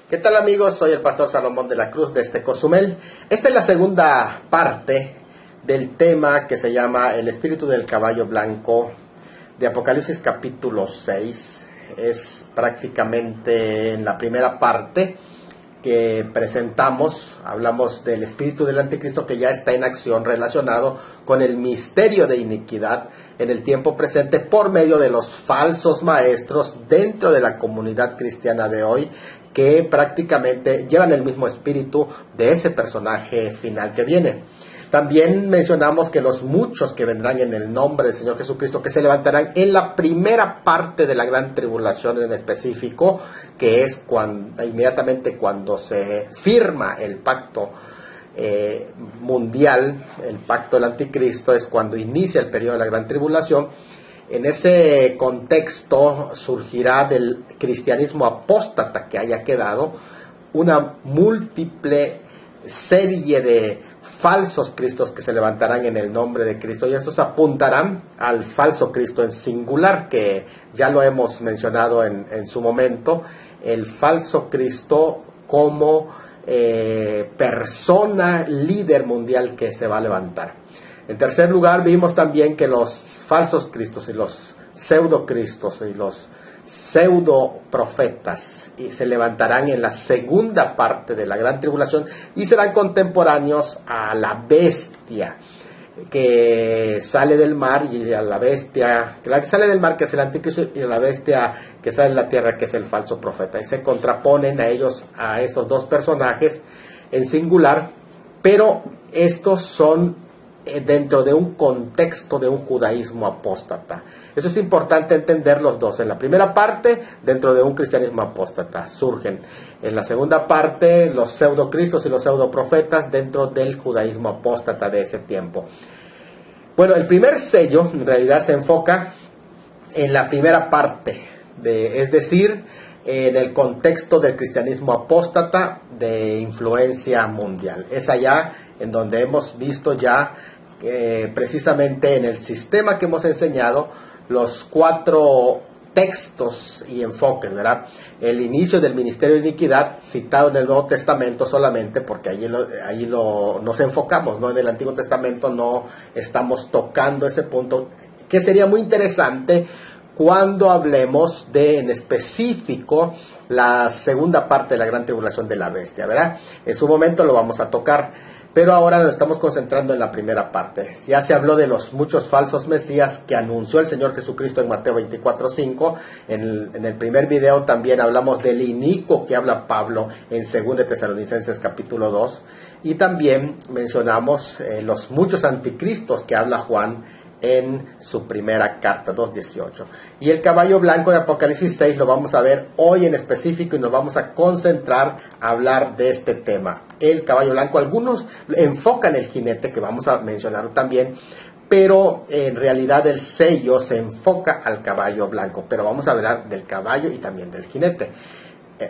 ¿Qué tal, amigos? Soy el pastor Salomón de la Cruz de Cozumel. Esta es la segunda parte del tema que se llama El espíritu del caballo blanco de Apocalipsis capítulo 6. Es prácticamente en la primera parte que presentamos, hablamos del espíritu del anticristo que ya está en acción relacionado con el misterio de iniquidad en el tiempo presente por medio de los falsos maestros dentro de la comunidad cristiana de hoy, que prácticamente llevan el mismo espíritu de ese personaje final que viene. También mencionamos que los muchos que vendrán en el nombre del Señor Jesucristo, que se levantarán en la primera parte de la gran tribulación en específico, que es inmediatamente cuando se firma el pacto mundial, el pacto del anticristo, es cuando inicia el periodo de la gran tribulación. En ese contexto surgirá del cristianismo apóstata que haya quedado una múltiple serie de falsos cristos que se levantarán en el nombre de Cristo, y estos apuntarán al falso Cristo en singular, que ya lo hemos mencionado en su momento, el falso Cristo como persona líder mundial que se va a levantar. En tercer lugar, vimos también que los falsos cristos y los pseudocristos y los pseudo profetas se levantarán en la segunda parte de la gran tribulación y serán contemporáneos a la bestia que sale del mar, y a la bestia la que sale del mar, que es el anticristo, y a la bestia que sale de la tierra, que es el falso profeta, y se contraponen a ellos, a estos dos personajes en singular, pero estos son dentro de un contexto de un judaísmo apóstata. Eso es importante entender los dos. En la primera parte, dentro de un cristianismo apóstata surgen. En la segunda parte, los pseudocristos y los pseudoprofetas dentro del judaísmo apóstata de ese tiempo. Bueno, el primer sello en realidad se enfoca en la primera parte, es decir, en el contexto del cristianismo apóstata de influencia mundial. Es allá en donde hemos visto ya precisamente en el sistema que hemos enseñado los 4 textos y enfoques, ¿verdad? El inicio del ministerio de iniquidad citado en el Nuevo Testamento solamente, porque ahí nos enfocamos, ¿no? En el Antiguo Testamento no estamos tocando ese punto, que sería muy interesante cuando hablemos de en específico la segunda parte de la gran tribulación de la bestia, ¿verdad? En su momento lo vamos a tocar. Pero ahora nos estamos concentrando en la primera parte. Ya se habló de los muchos falsos mesías que anunció el Señor Jesucristo en Mateo 24:5. En el primer video también hablamos del inicuo que habla Pablo en 2 Tesalonicenses capítulo 2. Y también mencionamos los muchos anticristos que habla Juan en su primera carta, 2:18. Y el caballo blanco de Apocalipsis 6 lo vamos a ver hoy en específico, y nos vamos a concentrar a hablar de este tema. El caballo blanco, algunos enfocan el jinete, que vamos a mencionar también, pero en realidad el sello se enfoca al caballo blanco, pero vamos a hablar del caballo y también del jinete.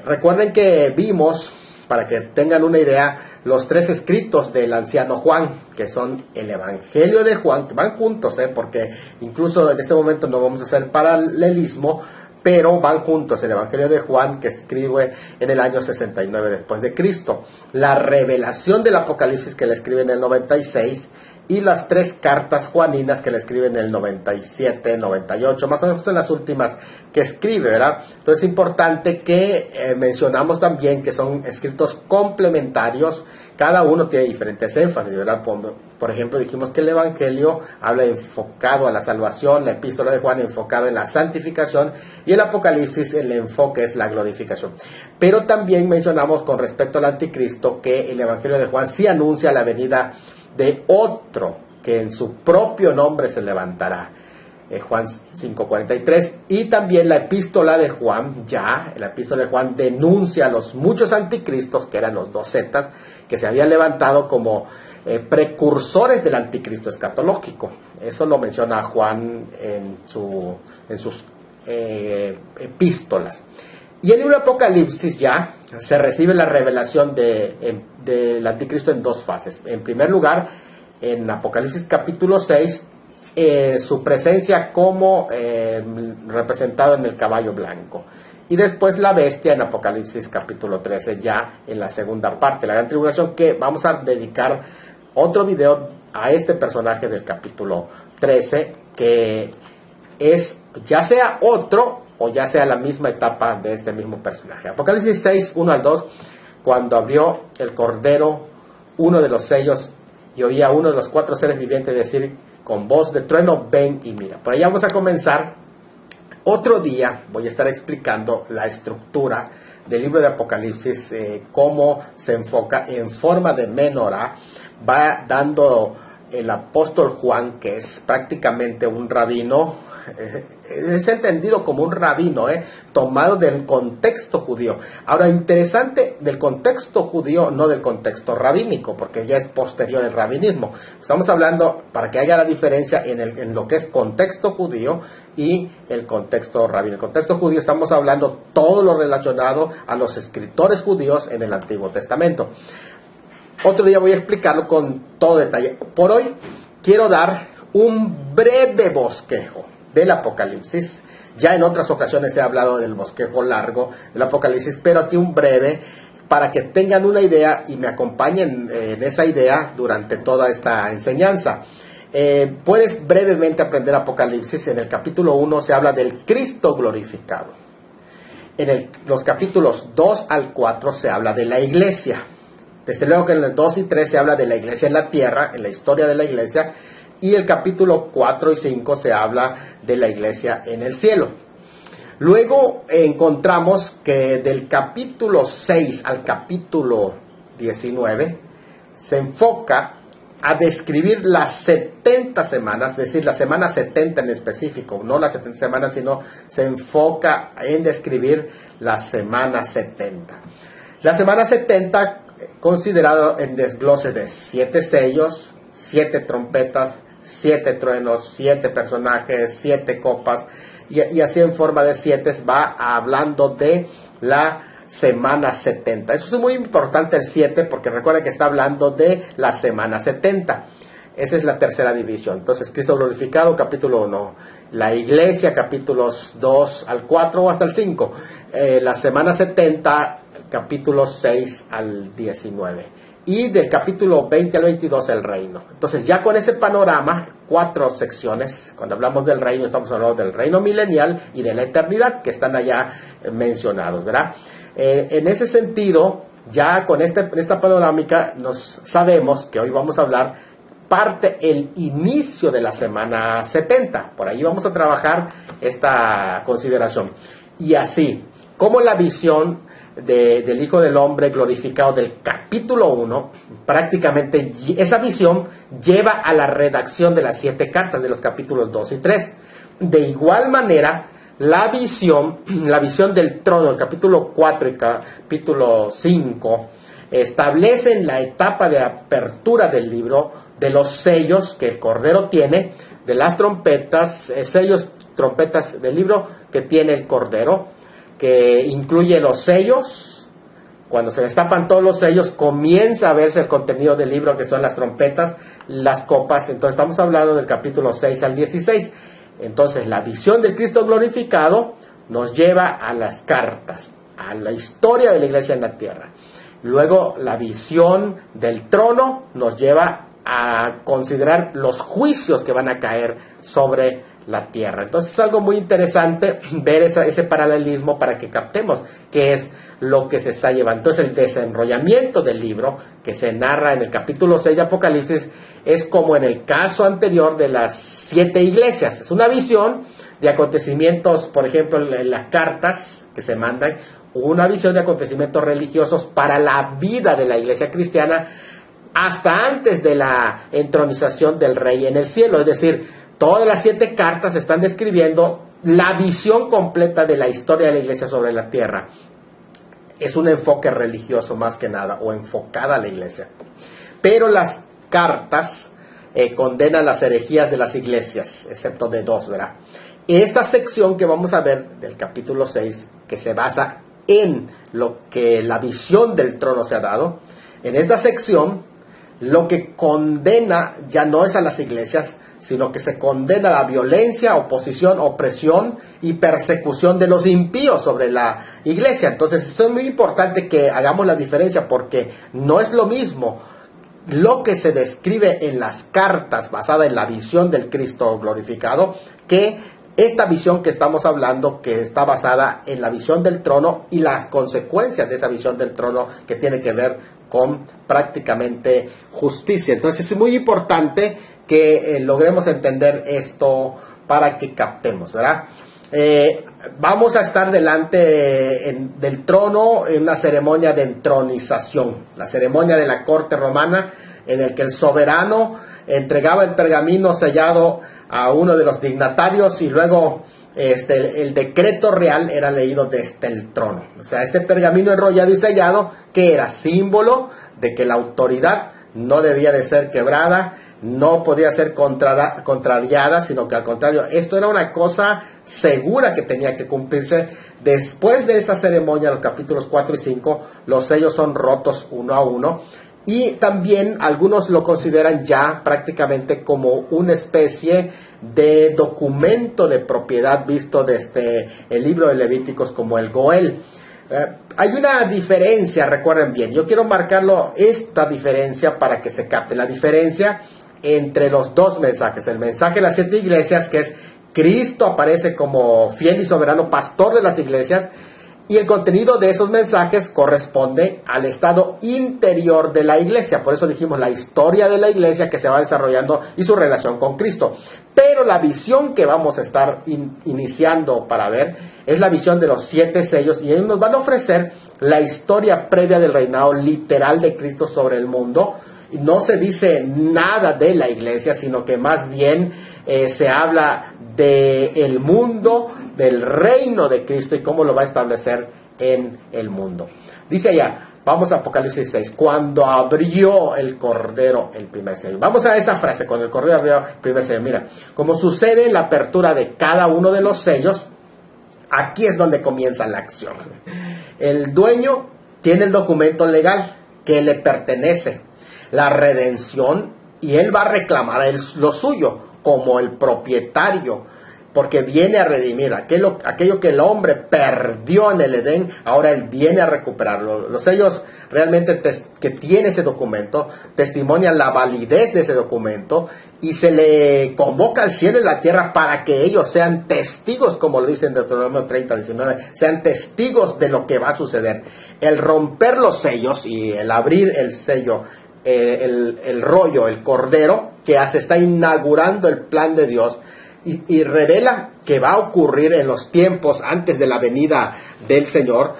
Recuerden que vimos, para que tengan una idea, los 3 escritos del anciano Juan, que son el Evangelio de Juan, que van juntos, porque incluso en este momento no vamos a hacer paralelismo, pero van juntos. El Evangelio de Juan, que escribe en el año 69 después de Cristo, la revelación del Apocalipsis, que le escribe en el 96, y las 3 cartas juaninas que le escriben en el 97, 98, más o menos son las últimas que escribe, ¿verdad? Entonces es importante que mencionamos también que son escritos complementarios, cada uno tiene diferentes énfasis, ¿verdad? Por ejemplo, dijimos que el Evangelio habla enfocado a la salvación, la epístola de Juan enfocado en la santificación, y el Apocalipsis, el enfoque es la glorificación. Pero también mencionamos con respecto al anticristo que el Evangelio de Juan sí anuncia la venida de otro que en su propio nombre se levantará, Juan 5:43, y también la epístola de Juan, la epístola de Juan denuncia a los muchos anticristos, que eran los 2 zetas, que se habían levantado como precursores del anticristo escatológico. Eso lo menciona Juan en sus epístolas. Y en el libro de Apocalipsis ya se recibe la revelación del anticristo en 2 fases. En primer lugar, en Apocalipsis capítulo 6, su presencia como representado en el caballo blanco. y después la bestia en Apocalipsis capítulo 13, ya en la segunda parte, la gran tribulación, que vamos a dedicar otro video a este personaje del capítulo 13, que es ya sea otro o ya sea la misma etapa de este mismo personaje. Apocalipsis 6, 1 al 2, cuando abrió el Cordero uno de los sellos y oía a uno de los 4 seres vivientes decir con voz de trueno, ven y mira. Por ahí vamos a comenzar. Otro día voy a estar explicando la estructura del libro de Apocalipsis, cómo se enfoca en forma de menorá. Va dando el apóstol Juan, que es prácticamente un rabino, es entendido como un rabino, tomado del contexto judío. Ahora, interesante del contexto judío, no del contexto rabínico, porque ya es posterior el rabinismo. Estamos hablando, para que haya la diferencia en lo que es contexto judío y el contexto rabínico. El contexto judío, estamos hablando todo lo relacionado a los escritores judíos en el Antiguo Testamento. Otro día voy a explicarlo con todo detalle. Por hoy quiero dar un breve bosquejo del Apocalipsis. Ya en otras ocasiones he hablado del bosquejo largo del Apocalipsis, pero aquí un breve para que tengan una idea y me acompañen en esa idea durante toda esta enseñanza. Puedes brevemente aprender Apocalipsis. En el capítulo 1 se habla del Cristo glorificado. En los capítulos 2 al 4 se habla de la iglesia. Desde luego que en el 2 y 3 se habla de la iglesia en la tierra, en la historia de la iglesia, y el capítulo 4 y 5 se habla de la iglesia en el cielo. Luego encontramos que del capítulo 6 al capítulo 19 se enfoca a describir las 70 semanas, es decir, la semana 70 en específico, no las 70 semanas, sino se enfoca en describir la semana 70. La semana 70, considerado en desglose de 7 sellos, 7 trompetas, 7 truenos, 7 personajes, 7 copas, y así en forma de 7 va hablando de la semana 70. Eso es muy importante, el 7, porque recuerden que está hablando de la semana 70. Esa es la tercera división. Entonces, Cristo glorificado, capítulo 1. La iglesia, capítulos 2 al 4 o hasta el 5. La semana 70, capítulos 6 al 19. Y del capítulo 20 al 22 el reino. Entonces ya con ese panorama, 4 secciones, cuando hablamos del reino estamos hablando del reino milenial y de la eternidad, que están allá mencionados, ¿verdad? En ese sentido, ya con esta panorámica nos sabemos que hoy vamos a hablar parte el inicio de la semana 70. Por ahí vamos a trabajar esta consideración. Y así, como la visión del Hijo del Hombre glorificado del capítulo 1, prácticamente esa visión lleva a la redacción de las 7 cartas de los capítulos 2 y 3. De igual manera, la visión del trono, el capítulo 4 y capítulo 5, establecen la etapa de apertura del libro, de los sellos que el Cordero tiene, de las trompetas, sellos, trompetas del libro que tiene el Cordero, que incluye los sellos. Cuando se destapan todos los sellos, comienza a verse el contenido del libro, que son las trompetas, las copas. Entonces estamos hablando del capítulo 6 al 16. Entonces la visión del Cristo glorificado nos lleva a las cartas, a la historia de la iglesia en la tierra. Luego la visión del trono nos lleva a considerar los juicios que van a caer sobre la tierra. Entonces es algo muy interesante ver ese paralelismo para que captemos qué es lo que se está llevando. Entonces el desenrollamiento del libro que se narra en el capítulo 6 de Apocalipsis es como en el caso anterior de las 7 iglesias. Es una visión de acontecimientos, por ejemplo, en las cartas que se mandan, una visión de acontecimientos religiosos para la vida de la iglesia cristiana hasta antes de la entronización del rey en el cielo. Es decir, todas las 7 cartas están describiendo la visión completa de la historia de la iglesia sobre la tierra. Es un enfoque religioso más que nada, o enfocada a la iglesia. Pero las cartas condenan las herejías de las iglesias, excepto de 2, ¿verdad? Esta sección que vamos a ver del capítulo 6, que se basa en lo que la visión del trono se ha dado, en esta sección lo que condena ya no es a las iglesias, sino que se condena la violencia, oposición, opresión y persecución de los impíos sobre la iglesia. Entonces, eso es muy importante que hagamos la diferencia, porque no es lo mismo lo que se describe en las cartas basada en la visión del Cristo glorificado, que esta visión que estamos hablando, que está basada en la visión del trono y las consecuencias de esa visión del trono, que tiene que ver con prácticamente justicia. Entonces es muy importante que logremos entender esto para que captemos, ¿verdad? Vamos a estar delante del trono en una ceremonia de entronización, la ceremonia de la corte romana, en el que el soberano entregaba el pergamino sellado a uno de los dignatarios y luego el decreto real era leído desde el trono. O sea, este pergamino enrollado y sellado, que era símbolo de que la autoridad no debía de ser quebrada, no podía ser contrariada, sino que al contrario, esto era una cosa segura que tenía que cumplirse. Después de esa ceremonia, los capítulos 4 y 5, los sellos son rotos uno a uno, y también algunos lo consideran ya prácticamente como una especie de documento de propiedad visto desde el libro de Levíticos como el Goel. Hay una diferencia, recuerden bien, yo quiero marcarlo, esta diferencia, para que se capte la diferencia entre los dos mensajes. El mensaje de las 7 iglesias, que es Cristo aparece como fiel y soberano pastor de las iglesias, y el contenido de esos mensajes corresponde al estado interior de la iglesia. Por eso dijimos la historia de la iglesia que se va desarrollando y su relación con Cristo. Pero la visión que vamos a estar iniciando para ver es la visión de los 7 sellos, y ellos nos van a ofrecer la historia previa del reinado literal de Cristo sobre el mundo. No se dice nada de la iglesia, sino que más bien se habla del mundo, del reino de Cristo y cómo lo va a establecer en el mundo. Dice allá, vamos a Apocalipsis 6, cuando abrió el Cordero el primer sello. Vamos a esta frase, cuando el Cordero abrió el primer sello. Mira, como sucede en la apertura de cada uno de los sellos, aquí es donde comienza la acción. El dueño tiene el documento legal que le pertenece, la redención, y él va a reclamar lo suyo como el propietario, porque viene a redimir aquello que el hombre perdió en el Edén. Ahora él viene a recuperarlo. Los sellos realmente que tiene ese documento testimonian la validez de ese documento, y se le convoca al cielo y la tierra para que ellos sean testigos, como lo dice en Deuteronomio 30, 19, sean testigos de lo que va a suceder. El romper los sellos y el abrir el sello, el rollo, el cordero, que se está inaugurando el plan de Dios, y revela que va a ocurrir en los tiempos antes de la venida del Señor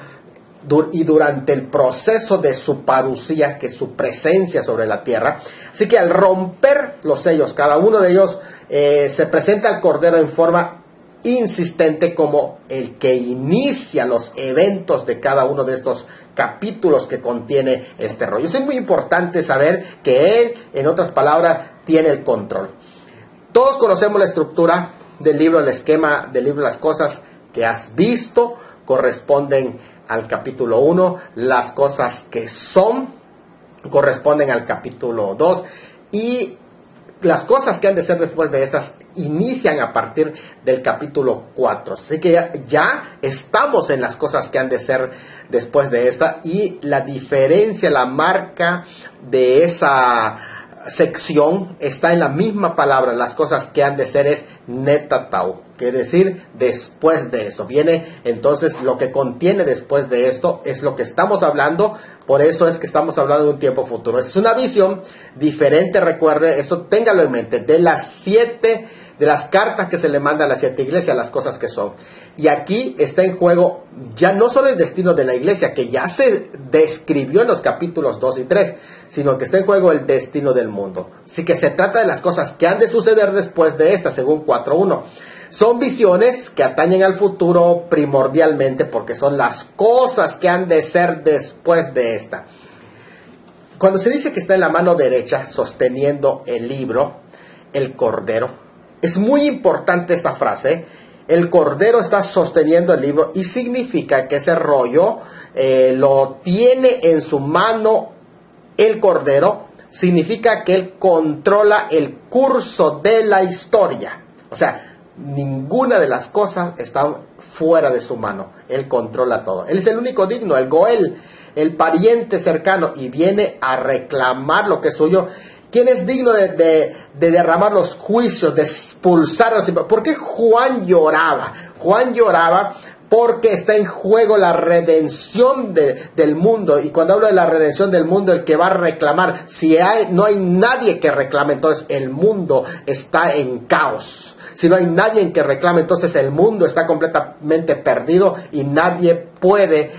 y durante el proceso de su parusía, que es su presencia sobre la tierra. Así que al romper los sellos, cada uno de ellos se presenta al Cordero en forma insistente como el que inicia los eventos de cada uno de estos capítulos que contiene este rollo. Es muy importante saber que él, en otras palabras, tiene el control. Todos conocemos la estructura del libro, el esquema del libro. Las cosas que has visto corresponden al capítulo 1, las cosas que son corresponden al capítulo 2, y las cosas que han de ser después de estas inician a partir del capítulo 4. Así que ya estamos en las cosas que han de ser después de esta, y la diferencia, la marca de esa sección está en la misma palabra. Las cosas que han de ser es netatau, quiere decir después de eso. Viene entonces lo que contiene después de esto, es lo que estamos hablando. Por eso es que estamos hablando de un tiempo futuro. Es una visión diferente, recuerde, eso téngalo en mente, de las cartas que se le manda a las 7 iglesias, las cosas que son. Y aquí está en juego ya no solo el destino de la iglesia, que ya se describió en los capítulos 2 y 3, sino que está en juego el destino del mundo. Así que se trata de las cosas que han de suceder después de esta, según 4.1. Son visiones que atañen al futuro primordialmente, porque son las cosas que han de ser después de esta. Cuando se dice que está en la mano derecha sosteniendo el libro, el Cordero, es muy importante esta frase. El Cordero está sosteniendo el libro, y significa que ese rollo lo tiene en su mano el Cordero, significa que Él controla el curso de la historia. O sea, ninguna de las cosas está fuera de su mano. Él controla todo. Él es el único digno, el Goel, el pariente cercano, y viene a reclamar lo que es suyo. ¿Quién es digno de derramar los juicios, de expulsar a los impíos? ¿Por qué Juan lloraba? Juan lloraba porque está en juego la redención del mundo. Y cuando hablo de la redención del mundo, el que va a reclamar, no hay nadie que reclame, entonces el mundo está en caos. Si no hay nadie en que reclame, entonces el mundo está completamente perdido y nadie puede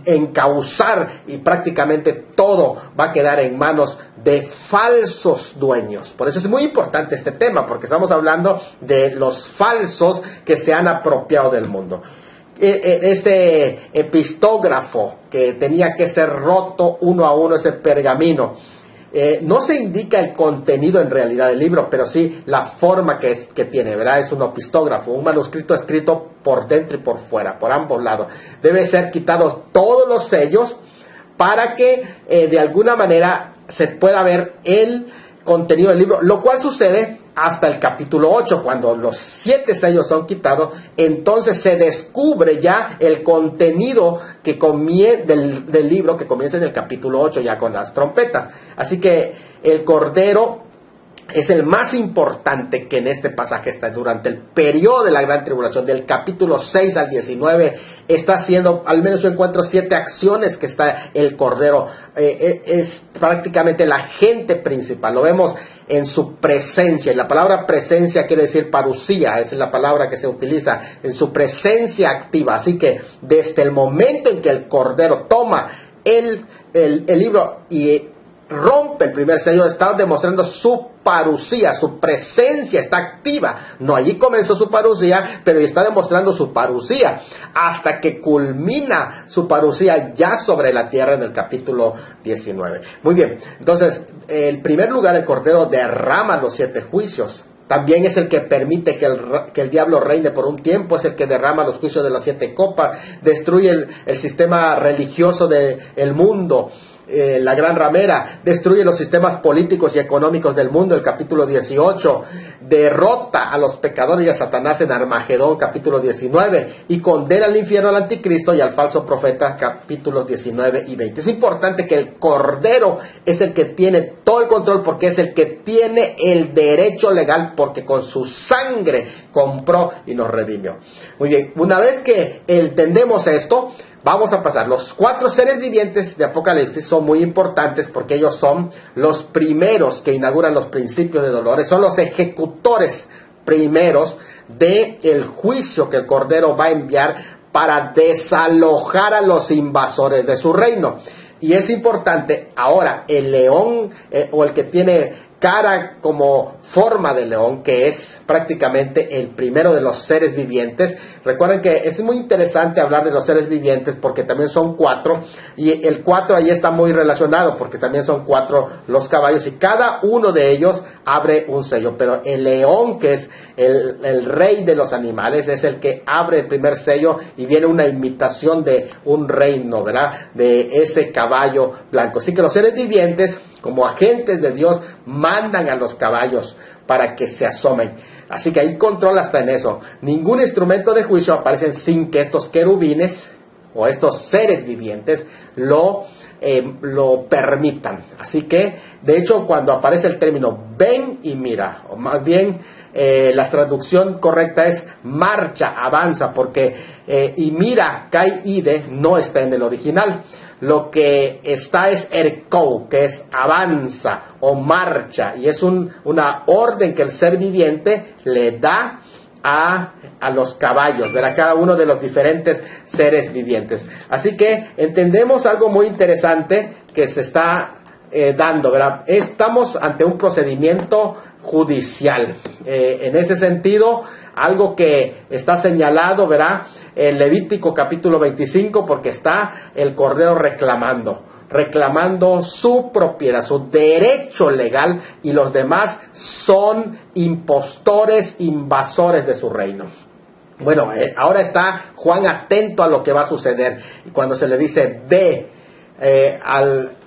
encauzar, y prácticamente todo va a quedar en manos de falsos dueños. Por eso es muy importante este tema, porque estamos hablando de los falsos que se han apropiado del mundo. Ese epistógrafo que tenía que ser roto uno a uno, ese pergamino, no se indica el contenido en realidad del libro, pero sí la forma que tiene, ¿verdad? Es un epistógrafo, un manuscrito escrito por dentro y por fuera, por ambos lados. Debe ser quitados todos los sellos para que de alguna manera se pueda ver el contenido del libro, lo cual sucede hasta el capítulo 8, cuando los 7 sellos son quitados. Entonces se descubre ya el contenido del libro, que comienza en el capítulo 8 ya con las trompetas. Así que el Cordero es el más importante que en este pasaje está durante el periodo de la gran tribulación, del capítulo 6 al 19, está haciendo, al menos yo encuentro 7 acciones que está el Cordero, es prácticamente el agente principal, lo vemos en su presencia, y la palabra presencia quiere decir parusía, esa es la palabra que se utiliza, en su presencia activa. Así que desde el momento en que el Cordero toma el libro y rompe el primer sello, está demostrando su parusía, su presencia está activa. No, allí comenzó su parusía, pero está demostrando su parusía hasta que culmina su parusía ya sobre la tierra en el capítulo 19. Muy bien, entonces, en primer lugar, el Cordero derrama los 7 juicios. También es el que permite que el diablo reine por un tiempo, es el que derrama los juicios de las 7 copas, destruye el sistema religioso del mundo. La gran ramera, destruye los sistemas políticos y económicos del mundo, el capítulo 18, derrota a los pecadores y a Satanás en Armagedón, capítulo 19, y condena al infierno al anticristo y al falso profeta, capítulos 19 y 20. Es importante que el Cordero es el que tiene todo el control, porque es el que tiene el derecho legal, porque con su sangre compró y nos redimió. Muy bien, una vez que entendemos esto, vamos a pasar. Los 4 seres vivientes de Apocalipsis son muy importantes porque ellos son los primeros que inauguran los principios de dolores, son los ejecutores primeros del juicio que el Cordero va a enviar para desalojar a los invasores de su reino. Y es importante, ahora, el león o el que tiene cara como forma de león, que es prácticamente el primero de los seres vivientes. Recuerden que es muy interesante hablar de los seres vivientes porque también son 4, y el 4 ahí está muy relacionado porque también son 4 los caballos y cada uno de ellos abre un sello, pero el león, que es el rey de los animales, es el que abre el primer sello y viene una imitación de un reino, ¿verdad? De ese caballo blanco. Así que los seres vivientes, como agentes de Dios, mandan a los caballos para que se asomen. Así que hay control hasta en eso. Ningún instrumento de juicio aparece sin que estos querubines o estos seres vivientes lo permitan. Así que, de hecho, cuando aparece el término ven y mira, o más bien la traducción correcta es marcha, avanza, porque y mira, kai ide, no está en el original. Lo que está es erkou, que es avanza o marcha, y es una orden que el ser viviente le da a los caballos, ¿verdad? Cada uno de los diferentes seres vivientes. Así que entendemos algo muy interesante que se está dando, ¿verdad? Estamos ante un procedimiento judicial. En ese sentido, algo que está señalado, ¿verdad? En Levítico capítulo 25, porque está el Cordero reclamando su propiedad, su derecho legal, y los demás son impostores, invasores de su reino. Bueno, ahora está Juan atento a lo que va a suceder, y cuando se le dice ve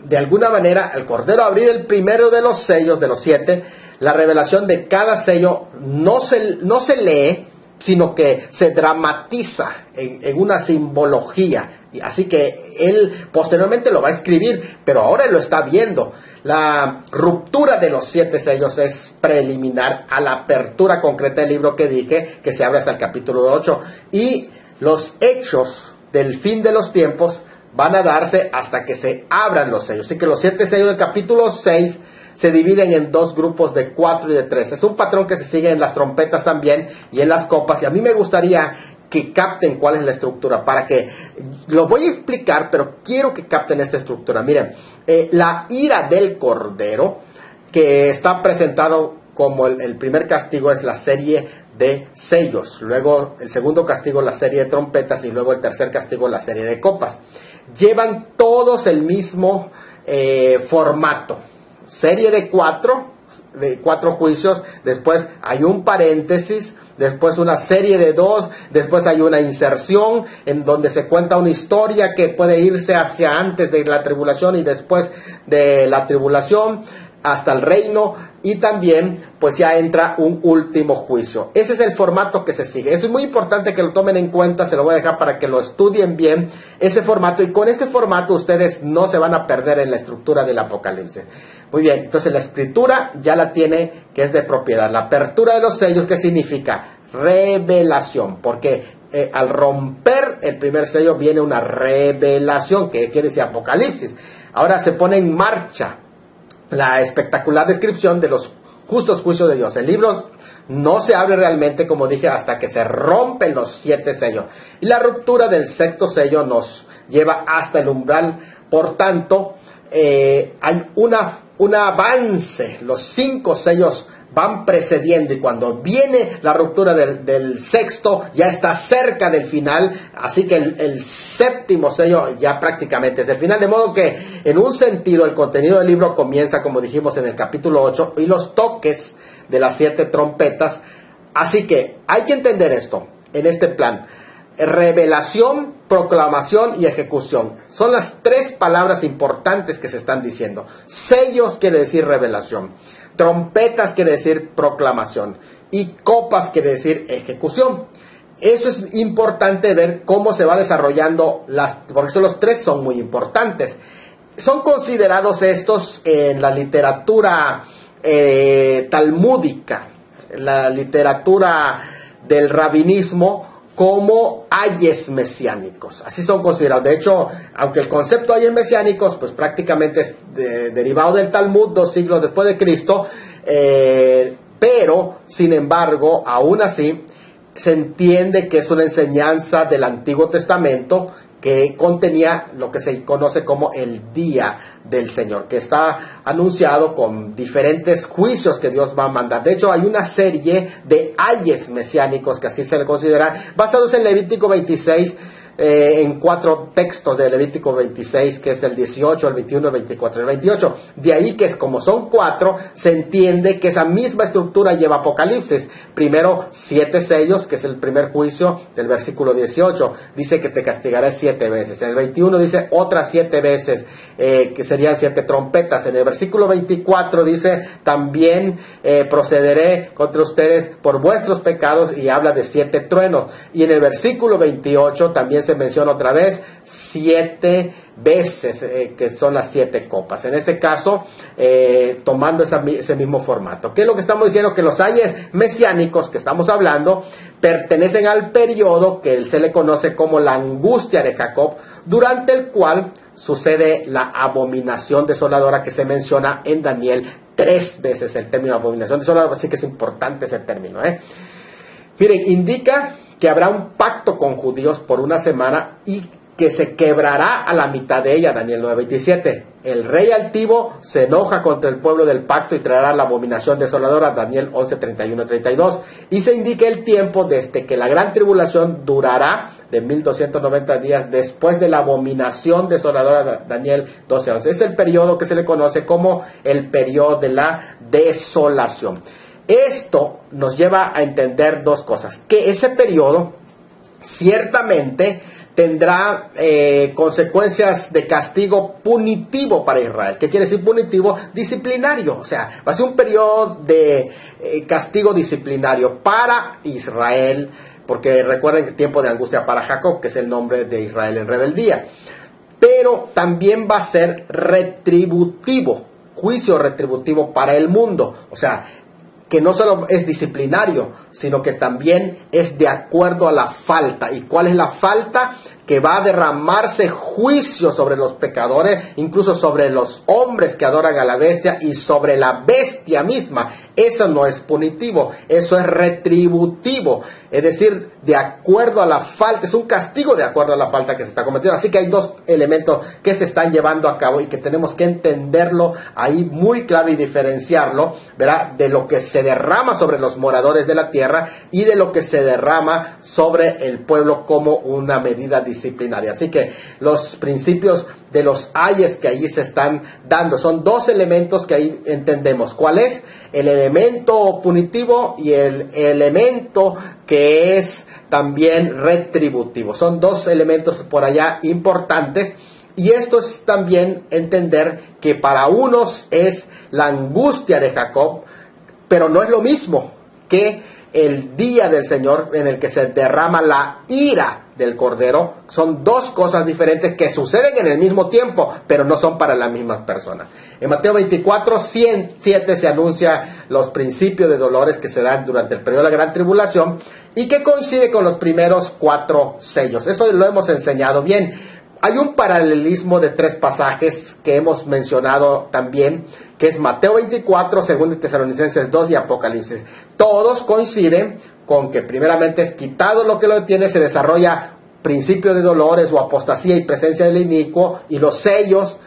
de alguna manera, al Cordero abrir el primero de los sellos, de los 7, la revelación de cada sello no se lee, sino que se dramatiza en una simbología. Así que él posteriormente lo va a escribir, pero ahora él lo está viendo. La ruptura de los 7 sellos es preliminar a la apertura concreta del libro que dije, que se abre hasta el capítulo 8. Y los hechos del fin de los tiempos van a darse hasta que se abran los sellos. Así que los 7 sellos del capítulo 6 se dividen en 2 grupos de 4 y de 3. Es un patrón que se sigue en las trompetas también y en las copas. Y a mí me gustaría que capten cuál es la estructura, para que, lo voy a explicar, pero quiero que capten esta estructura. Miren, la ira del Cordero, que está presentado como el primer castigo, es la serie de sellos. Luego el segundo castigo, la serie de trompetas, y luego el tercer castigo, la serie de copas. Llevan todos el mismo formato. Serie de 4 juicios, después hay un paréntesis, después una serie de 2, después hay una inserción en donde se cuenta una historia que puede irse hacia antes de la tribulación y después de la tribulación hasta el reino, y también pues ya entra un último juicio. Ese es el formato que se sigue. Eso es muy importante que lo tomen en cuenta, se lo voy a dejar para que lo estudien bien, ese formato, y con este formato ustedes no se van a perder en la estructura del Apocalipsis. Muy bien, entonces la escritura ya la tiene, que es de propiedad. La apertura de los sellos, ¿qué significa? Revelación, porque al romper el primer sello viene una revelación, que quiere decir Apocalipsis. Ahora se pone en marcha la espectacular descripción de los justos juicios de Dios. El libro no se abre realmente, como dije, hasta que se rompen los 7 sellos. Y la ruptura del 6º sello nos lleva hasta el umbral. Por tanto, hay un avance. Los 5 sellos van precediendo, y cuando viene la ruptura del 6º ya está cerca del final, así que el 7º sello ya prácticamente es el final, de modo que en un sentido el contenido del libro comienza, como dijimos, en el capítulo 8 y los toques de las 7 trompetas. Así que hay que entender esto en este plan: revelación, proclamación y ejecución. Son las 3 palabras importantes que se están diciendo. Sellos quiere decir revelación, trompetas quiere decir proclamación, y copas quiere decir ejecución. Esto es importante ver cómo se va desarrollando, porque los 3 son muy importantes. Son considerados estos en la literatura talmúdica, la literatura del rabinismo, como ayes mesiánicos. Así son considerados. De hecho, aunque el concepto ayes mesiánicos pues prácticamente es derivado del Talmud 2 siglos después de Cristo, pero sin embargo, aún así se entiende que es una enseñanza del Antiguo Testamento que contenía lo que se conoce como el día del Señor, que está anunciado con diferentes juicios que Dios va a mandar. De hecho, hay una serie de ayes mesiánicos, que así se le considera, basados en Levítico 26, en 4 textos de Levítico 26, que es el 18, el 21, el 24 y el 28. De ahí que, como son 4, se entiende que esa misma estructura lleva Apocalipsis. Primero 7 sellos, que es el primer juicio del versículo 18. Dice que te castigaré 7 veces. En el 21 dice otras 7 veces, que serían 7 trompetas. En el versículo 24 dice también procederé contra ustedes por vuestros pecados, y habla de 7 truenos. Y en el versículo 28 también se menciona otra vez 7 veces, que son las 7 copas. En este caso, tomando ese mismo formato. ¿Qué es lo que estamos diciendo? Que los ayes mesiánicos que estamos hablando pertenecen al periodo que se le conoce como la angustia de Jacob, durante el cual sucede la abominación desoladora, que se menciona en Daniel 3 veces el término abominación desoladora. Así que es importante ese término. Miren, indica que habrá un pacto con judíos por una semana y que se quebrará a la mitad de ella, Daniel 9:27. El rey altivo se enoja contra el pueblo del pacto y traerá la abominación desoladora, Daniel 11:31-32. Y se indica el tiempo desde que la gran tribulación durará de 1290 días después de la abominación desoladora, Daniel 12:11. Es el periodo que se le conoce como el periodo de la desolación. Esto nos lleva a entender 2 cosas: que ese periodo ciertamente tendrá consecuencias de castigo punitivo para Israel. ¿Qué quiere decir punitivo? Disciplinario. O sea, va a ser un periodo de castigo disciplinario para Israel, porque recuerden que tiempo de angustia para Jacob, que es el nombre de Israel en rebeldía. Pero también va a ser retributivo, juicio retributivo para el mundo. O sea, que no solo es disciplinario, sino que también es de acuerdo a la falta. ¿Y cuál es la falta? Que va a derramarse juicio sobre los pecadores, incluso sobre los hombres que adoran a la bestia y sobre la bestia misma. Eso no es punitivo, eso es retributivo. Es decir, de acuerdo a la falta, es un castigo de acuerdo a la falta que se está cometiendo. Así que hay dos elementos que se están llevando a cabo y que tenemos que entenderlo ahí muy claro y diferenciarlo, ¿verdad? De lo que se derrama sobre los moradores de la tierra y de lo que se derrama sobre el pueblo como una medida disciplinaria. Así que los principios de los ayes que allí se están dando son dos elementos que ahí entendemos. ¿Cuál es? El elemento punitivo y el elemento que es también retributivo. Son dos elementos por allá importantes. Y esto es también entender que para unos es la angustia de Jacob, pero no es lo mismo que el día del Señor en el que se derrama la ira del Cordero. Son dos cosas diferentes que suceden en el mismo tiempo, pero no son para las mismas personas. En Mateo 24, 107 se anuncia los principios de dolores que se dan durante el periodo de la gran tribulación y que coincide con los primeros 4 sellos. Eso lo hemos enseñado bien. Hay un paralelismo de 3 pasajes que hemos mencionado también, que es Mateo 24, 2 Tesalonicenses 2 y Apocalipsis. Todos coinciden con que primeramente es quitado lo que lo detiene, se desarrolla principio de dolores o apostasía y presencia del inicuo y los sellos.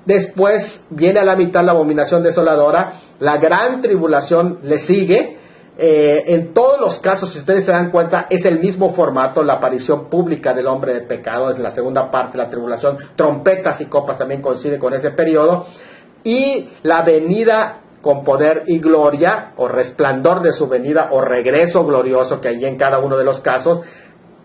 Después viene a la mitad la abominación desoladora, la gran tribulación le sigue. En todos los casos, si ustedes se dan cuenta, es el mismo formato, la aparición pública del hombre de pecado, es la segunda parte de la tribulación, trompetas y copas también coincide con ese periodo, y la venida con poder y gloria, o resplandor de su venida, o regreso glorioso, que hay en cada uno de los casos,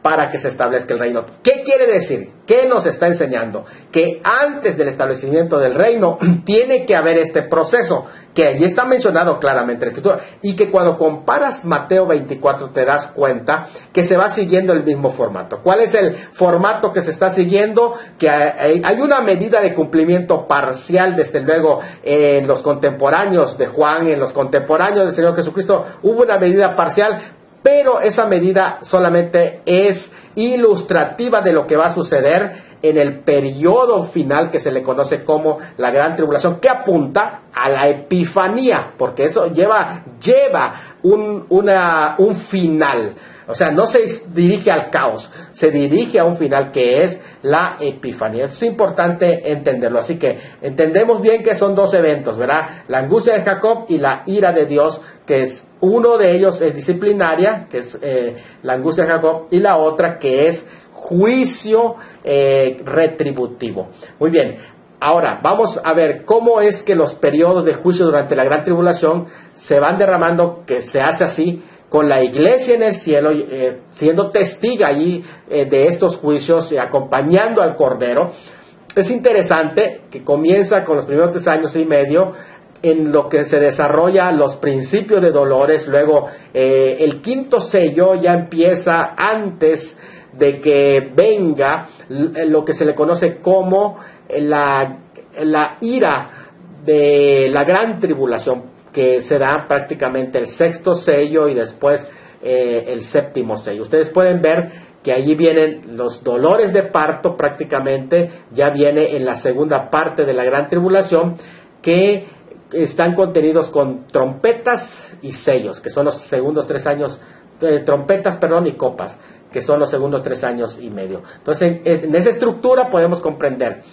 para que se establezca el reino. ¿Qué quiere decir? ¿Qué nos está enseñando? Que antes del establecimiento del reino tiene que haber este proceso, que allí está mencionado claramente en la Escritura, y que cuando comparas Mateo 24 te das cuenta que se va siguiendo el mismo formato. ¿Cuál es el formato que se está siguiendo? Que hay una medida de cumplimiento parcial, desde luego, en los contemporáneos de Juan, en los contemporáneos del Señor Jesucristo, hubo una medida parcial, pero esa medida solamente es ilustrativa de lo que va a suceder en el periodo final que se le conoce como la gran tribulación, que apunta a la epifanía, porque eso lleva un final. O sea, no se dirige al caos, se dirige a un final que es la epifanía. Es importante entenderlo. Así que entendemos bien que son dos eventos, ¿verdad? La angustia de Jacob y la ira de Dios, que es uno de ellos es disciplinaria, que es la angustia de Jacob, y la otra que es juicio retributivo. Muy bien, ahora vamos a ver cómo es que los periodos de juicio durante la gran tribulación se van derramando, que se hace así, con la iglesia en el cielo, siendo testiga allí de estos juicios, acompañando al Cordero. Es interesante que comienza con los primeros 3 años y medio, en lo que se desarrolla los principios de dolores. Luego el 5º sello ya empieza antes de que venga lo que se le conoce como la ira de la gran tribulación, que se da prácticamente el 6º sello y después el 7º sello. Ustedes pueden ver que allí vienen los dolores de parto, prácticamente ya viene en la segunda parte de la gran tribulación, que están contenidos con trompetas y sellos, que son los segundos 3 años, trompetas, y copas, que son los segundos 3 años y medio. Entonces, en esa estructura podemos comprender.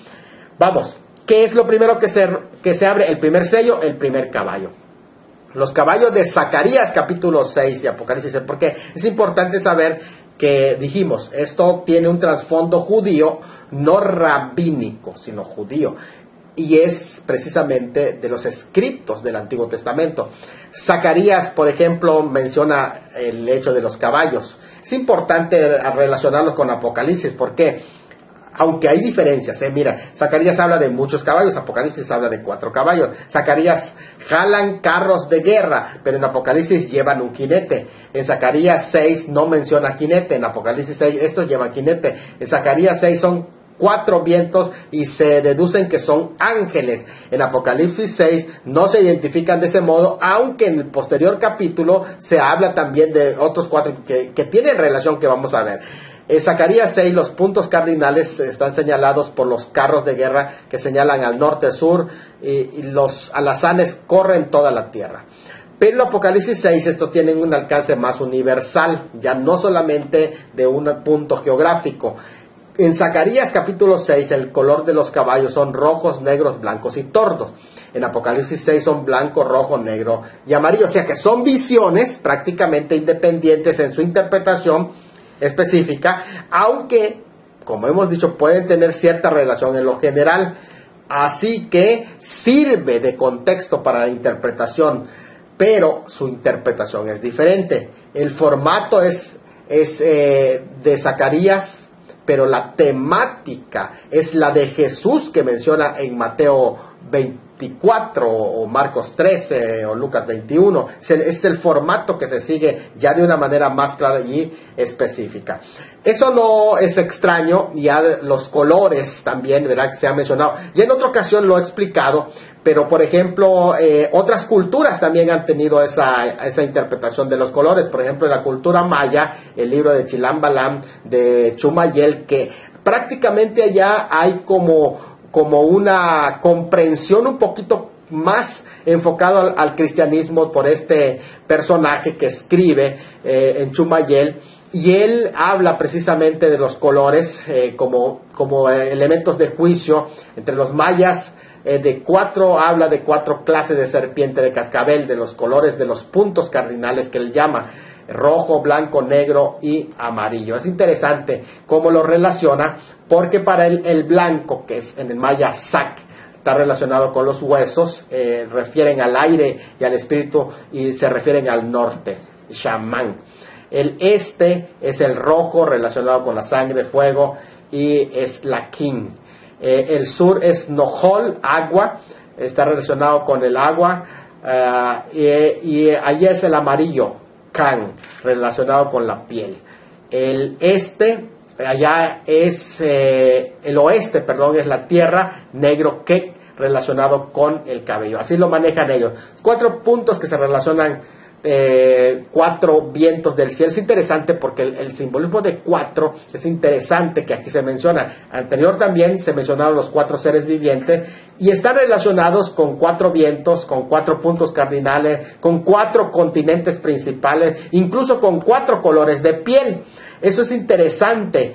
Vamos, ¿qué es lo primero que se abre? El primer sello, el primer caballo. Los caballos de Zacarías capítulo 6 y Apocalipsis, porque es importante saber que dijimos, esto tiene un trasfondo judío, no rabínico, sino judío. y es precisamente de los escritos del Antiguo Testamento. Zacarías, por ejemplo, menciona el hecho de los caballos. Es importante relacionarlos con Apocalipsis, porque aunque hay diferencias, mira, Zacarías habla de muchos caballos, Apocalipsis habla de 4 caballos. Zacarías jalan carros de guerra, pero en Apocalipsis llevan un jinete. En Zacarías 6 no menciona jinete, en Apocalipsis 6 estos llevan jinete. En Zacarías 6 son 4 vientos y se deducen que son ángeles. En Apocalipsis 6 no se identifican de ese modo, aunque en el posterior capítulo se habla también de otros 4 que tienen relación, que vamos a ver. En Zacarías 6 los puntos cardinales están señalados por los carros de guerra que señalan al norte, sur, y los alazanes corren toda la tierra. Pero en Apocalipsis 6 estos tienen un alcance más universal, ya no solamente de un punto geográfico. En Zacarías capítulo 6 el color de los caballos son rojos, negros, blancos y tordos. En Apocalipsis 6 son blanco, rojo, negro y amarillo. O sea que son visiones prácticamente independientes en su interpretación específica, aunque, como hemos dicho, pueden tener cierta relación en lo general. Así que sirve de contexto para la interpretación, pero su interpretación es diferente. El formato es de Zacarías, pero la temática es la de Jesús que menciona en Mateo 24 o Marcos 13 o Lucas 21. Es el formato que se sigue ya de una manera más clara y específica. Eso no es extraño, ya los colores también, ¿verdad?, que se ha mencionado. Y en otra ocasión lo he explicado, pero por ejemplo, otras culturas también han tenido esa interpretación de los colores. Por ejemplo, en la cultura maya, el libro de Chilam Balam, de Chumayel, que prácticamente allá hay como una comprensión un poquito más enfocado al cristianismo por este personaje que escribe en Chumayel, y él habla precisamente de los colores como elementos de juicio. Entre los mayas habla de 4 clases de serpiente de cascabel, de los colores, de los puntos cardinales que él llama: rojo, blanco, negro y amarillo. Es interesante cómo lo relaciona, porque para él el blanco, que es en el maya sac, está relacionado con los huesos, refieren al aire y al espíritu, y se refieren al norte, shaman. El este es el rojo, relacionado con la sangre, fuego, y es la king. El sur es nohol, agua, está relacionado con el agua, y allá es el amarillo, can, relacionado con la piel. El este, allá es el oeste, perdón, es la tierra, negro, kek, relacionado con el cabello. Así lo manejan ellos. 4 puntos que se relacionan, 4 vientos del cielo. Es interesante porque el simbolismo de 4 es interesante, que aquí se menciona. Anterior también se mencionaron los 4 seres vivientes, y están relacionados con 4 vientos, con 4 puntos cardinales, con 4 continentes principales, incluso con 4 colores de piel. Eso es interesante,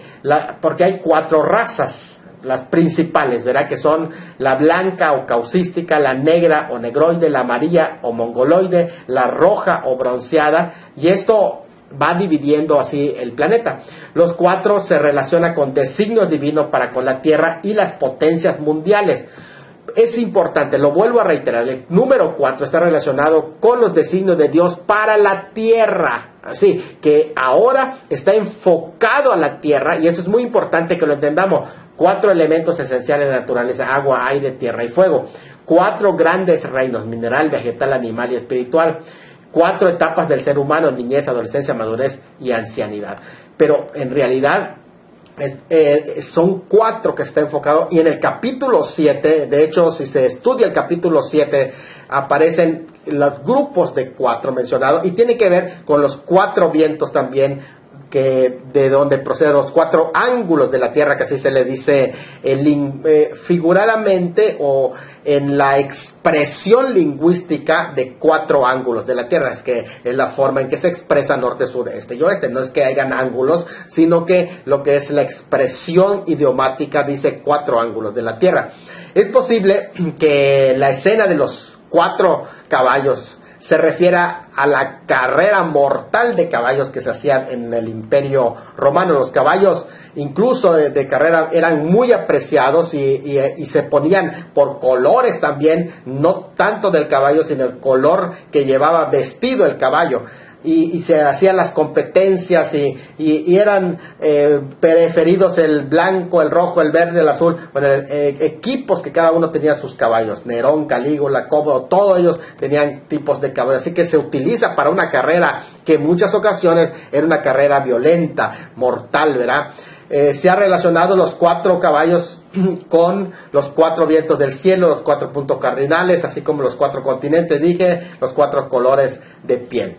porque hay 4 razas, las principales, ¿verdad?, que son la blanca o caucística, la negra o negroide, la amarilla o mongoloide, la roja o bronceada, y esto va dividiendo así el planeta. Los 4 se relacionan con designios divinos para con la Tierra y las potencias mundiales. Es importante, lo vuelvo a reiterar, el número 4 está relacionado con los designios de Dios para la Tierra. Así que ahora está enfocado a la Tierra, y esto es muy importante que lo entendamos. 4 elementos esenciales de la naturaleza: agua, aire, tierra y fuego. 4 grandes reinos: mineral, vegetal, animal y espiritual. 4 etapas del ser humano: niñez, adolescencia, madurez y ancianidad. Pero en realidad son 4 que está enfocado, y en el capítulo 7, de hecho, si se estudia el capítulo 7, aparecen los grupos de 4 mencionados, y tiene que ver con los 4 vientos también, que de donde proceden los 4 ángulos de la Tierra, que así se le dice figuradamente, o en la expresión lingüística de 4 ángulos de la Tierra. Es que es la forma en que se expresa norte, sur, este y oeste. No es que hayan ángulos, sino que lo que es la expresión idiomática dice 4 ángulos de la Tierra. Es posible que la escena de los 4 caballos se refiere a la carrera mortal de caballos que se hacían en el Imperio Romano. Los caballos, incluso de carrera, eran muy apreciados y se ponían por colores también, no tanto del caballo, sino el color que llevaba vestido el caballo. Y se hacían las competencias y eran preferidos el blanco, el rojo, el verde, el azul, bueno, equipos que cada uno tenía sus caballos. Nerón, Calígula, Cómodo, todos ellos tenían tipos de caballos, así que se utiliza para una carrera que en muchas ocasiones era una carrera violenta, mortal, ¿verdad? Se ha relacionado los 4 caballos con los 4 vientos del cielo, los 4 puntos cardinales, así como los 4 continentes, dije, los 4 colores de piel.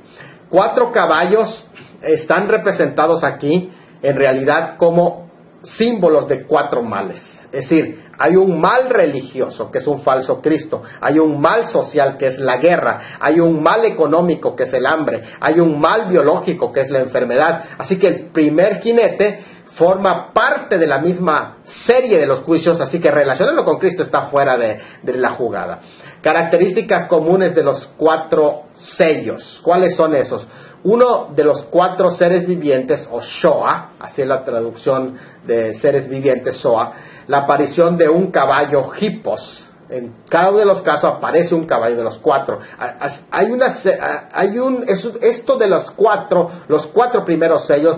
4 caballos están representados aquí en realidad como símbolos de 4 males. Es decir, hay un mal religioso que es un falso Cristo, hay un mal social que es la guerra, hay un mal económico que es el hambre, hay un mal biológico que es la enfermedad. Así que el primer jinete forma parte de la misma serie de los juicios, así que relacionarlo con Cristo está fuera de la jugada. Características comunes de los 4 sellos. ¿Cuáles son esos? Uno de los 4 seres vivientes, o Shoah, así es la traducción de seres vivientes, Shoah, la aparición de un caballo hipos. En cada uno de los casos aparece un caballo de los 4. Esto de los 4 primeros sellos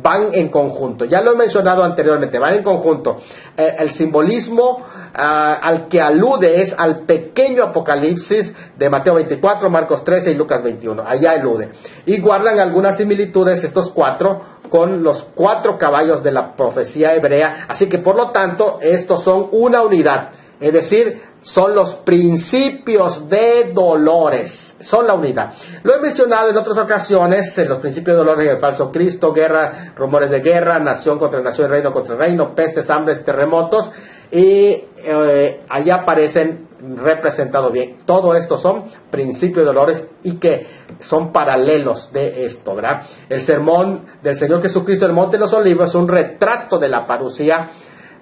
van en conjunto. Ya lo he mencionado anteriormente, van en conjunto. El simbolismo al que alude es al pequeño Apocalipsis de Mateo 24, Marcos 13 y Lucas 21. Allá alude. Y guardan algunas similitudes estos 4 con los 4 caballos de la profecía hebrea. Así que por lo tanto estos son una unidad. Es decir, son los principios de dolores, son la unidad. Lo he mencionado en otras ocasiones, en los principios de dolores del falso Cristo, guerra, rumores de guerra, nación contra nación, reino contra reino, pestes, hambres, terremotos, y allá aparecen representados bien. Todo esto son principios de dolores y que son paralelos de esto, ¿verdad? El sermón del Señor Jesucristo, el Monte de los Olivos, es un retrato de la parucía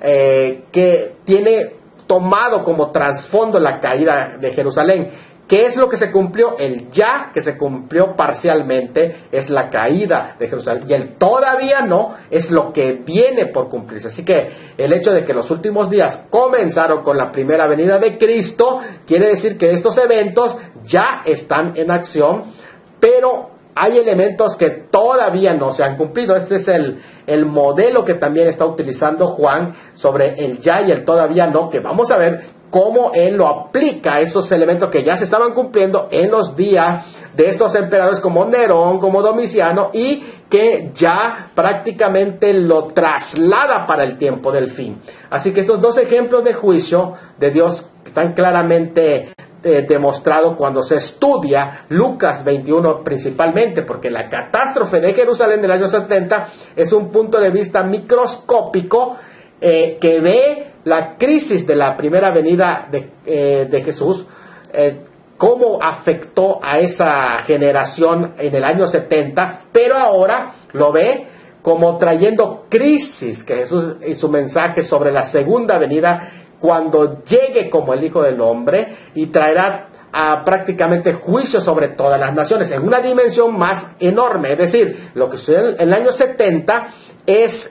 que tiene tomado como trasfondo la caída de Jerusalén. ¿Qué es lo que se cumplió? El ya que se cumplió parcialmente es la caída de Jerusalén, y el todavía no es lo que viene por cumplirse. Así que el hecho de que los últimos días comenzaron con la primera venida de Cristo quiere decir que estos eventos ya están en acción, pero hay elementos que todavía no se han cumplido. Este es el modelo que también está utilizando Juan sobre el ya y el todavía no, que vamos a ver cómo él lo aplica a esos elementos que ya se estaban cumpliendo en los días de estos emperadores como Nerón, como Domiciano, y que ya prácticamente lo traslada para el tiempo del fin. Así que estos 2 ejemplos de juicio de Dios están claramente demostrado cuando se estudia Lucas 21 principalmente, porque la catástrofe de Jerusalén del año 70 es un punto de vista microscópico que ve la crisis de la primera venida de Jesús, cómo afectó a esa generación en el año 70, pero ahora lo ve como trayendo crisis, que Jesús y su mensaje sobre la segunda venida, cuando llegue como el Hijo del Hombre, y traerá prácticamente juicio sobre todas las naciones en una dimensión más enorme. Es decir, lo que sucedió en el año 70 es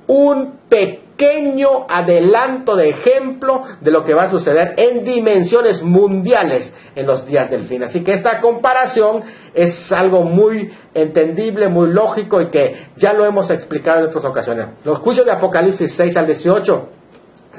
un pequeño adelanto de ejemplo de lo que va a suceder en dimensiones mundiales en los días del fin. Así que esta comparación es algo muy entendible, muy lógico, y que ya lo hemos explicado en otras ocasiones. Los juicios de Apocalipsis 6 al 18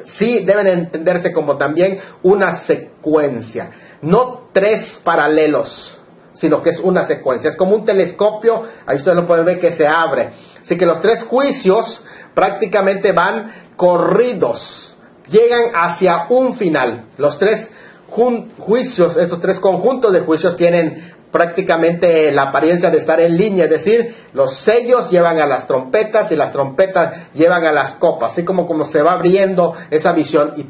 sí deben entenderse como también una secuencia, no 3 paralelos, sino que es una secuencia. Es como un telescopio, ahí ustedes lo pueden ver, que se abre. Así que los 3 juicios prácticamente van corridos, llegan hacia un final. Los 3 juicios, estos 3 conjuntos de juicios tienen prácticamente la apariencia de estar en línea, es decir, los sellos llevan a las trompetas y las trompetas llevan a las copas, así como se va abriendo esa visión y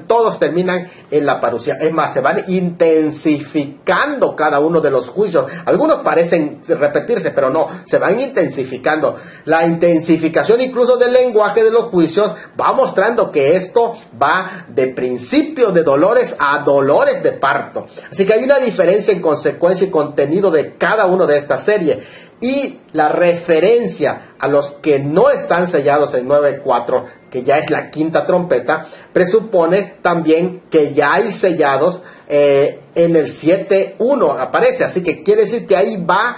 todos terminan en la parucía. Es más, se van intensificando cada uno de los juicios. Algunos parecen repetirse, pero no, se van intensificando. La intensificación incluso del lenguaje de los juicios va mostrando que esto va de principio de dolores a dolores de parto. Así que hay una diferencia en consecuencia y contenido de cada uno de esta serie. Y la referencia a los que no están sellados en 9:4, que ya es la quinta trompeta, presupone también que ya hay sellados en el 7:1, aparece. Así que quiere decir que ahí va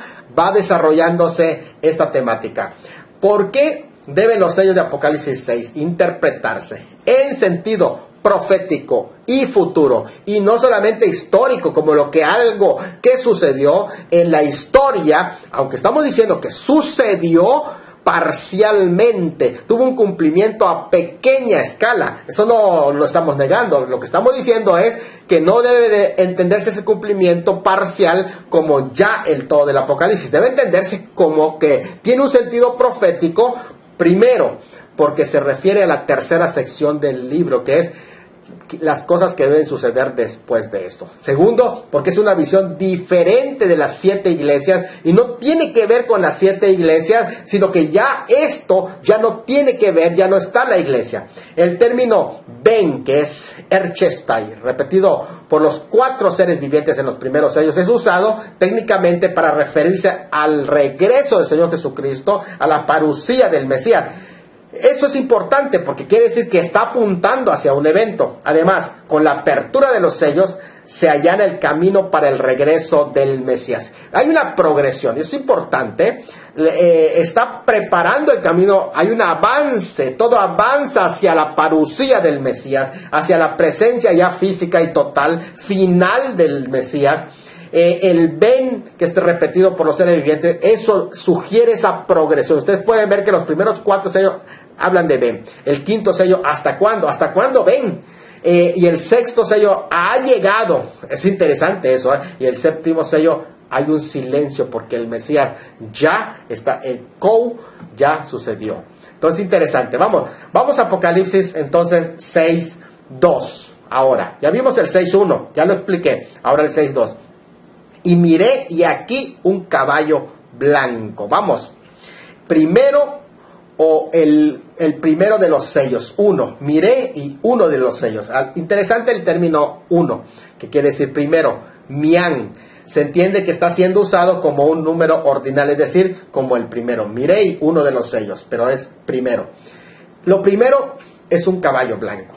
desarrollándose esta temática. ¿Por qué deben los sellos de Apocalipsis 6 interpretarse en sentido profético y futuro, y no solamente histórico, como algo que sucedió en la historia, aunque estamos diciendo que sucedió parcialmente, tuvo un cumplimiento a pequeña escala? Eso no lo estamos negando. Lo que estamos diciendo es que no debe de entenderse ese cumplimiento parcial como ya el todo del Apocalipsis. Debe entenderse como que tiene un sentido profético, primero, porque se refiere a la tercera sección del libro, que es las cosas que deben suceder después de esto. Segundo, porque es una visión diferente de las 7 iglesias y no tiene que ver con las 7 iglesias, sino que ya esto ya no tiene que ver, ya no está la iglesia. El término Ben, que es Erchestai, repetido por los 4 seres vivientes en los primeros sellos, es usado técnicamente para referirse al regreso del Señor Jesucristo, a la parucía del Mesías. Eso es importante porque quiere decir que está apuntando hacia un evento. Además, con la apertura de los sellos se allana el camino para el regreso del Mesías. Hay una progresión, y eso es importante. Está preparando el camino, hay un avance, todo avanza hacia la parucía del Mesías, hacia la presencia ya física y total, final del Mesías. El Ben, que esté repetido por los seres vivientes, eso sugiere esa progresión. Ustedes pueden ver que los primeros 4 sellos hablan de Ben. El quinto sello, ¿hasta cuándo? ¿Hasta cuándo Ben? Y el sexto sello ha llegado. Es interesante eso, ¿eh? Y el séptimo sello, hay un silencio porque el Mesías ya está, el Kou ya sucedió. Entonces, interesante. Vamos a Apocalipsis, entonces, 6:2. Ahora, ya vimos el 6:1, ya lo expliqué. Ahora el 6:2. Y miré, y aquí un caballo blanco. Vamos. Primero, el primero de los sellos. 1. Miré y uno de los sellos. Interesante el término 1, que quiere decir primero. Mian. Se entiende que está siendo usado como un número ordinal, es decir, como el primero. Miré y uno de los sellos, pero es primero. Lo primero es un caballo blanco.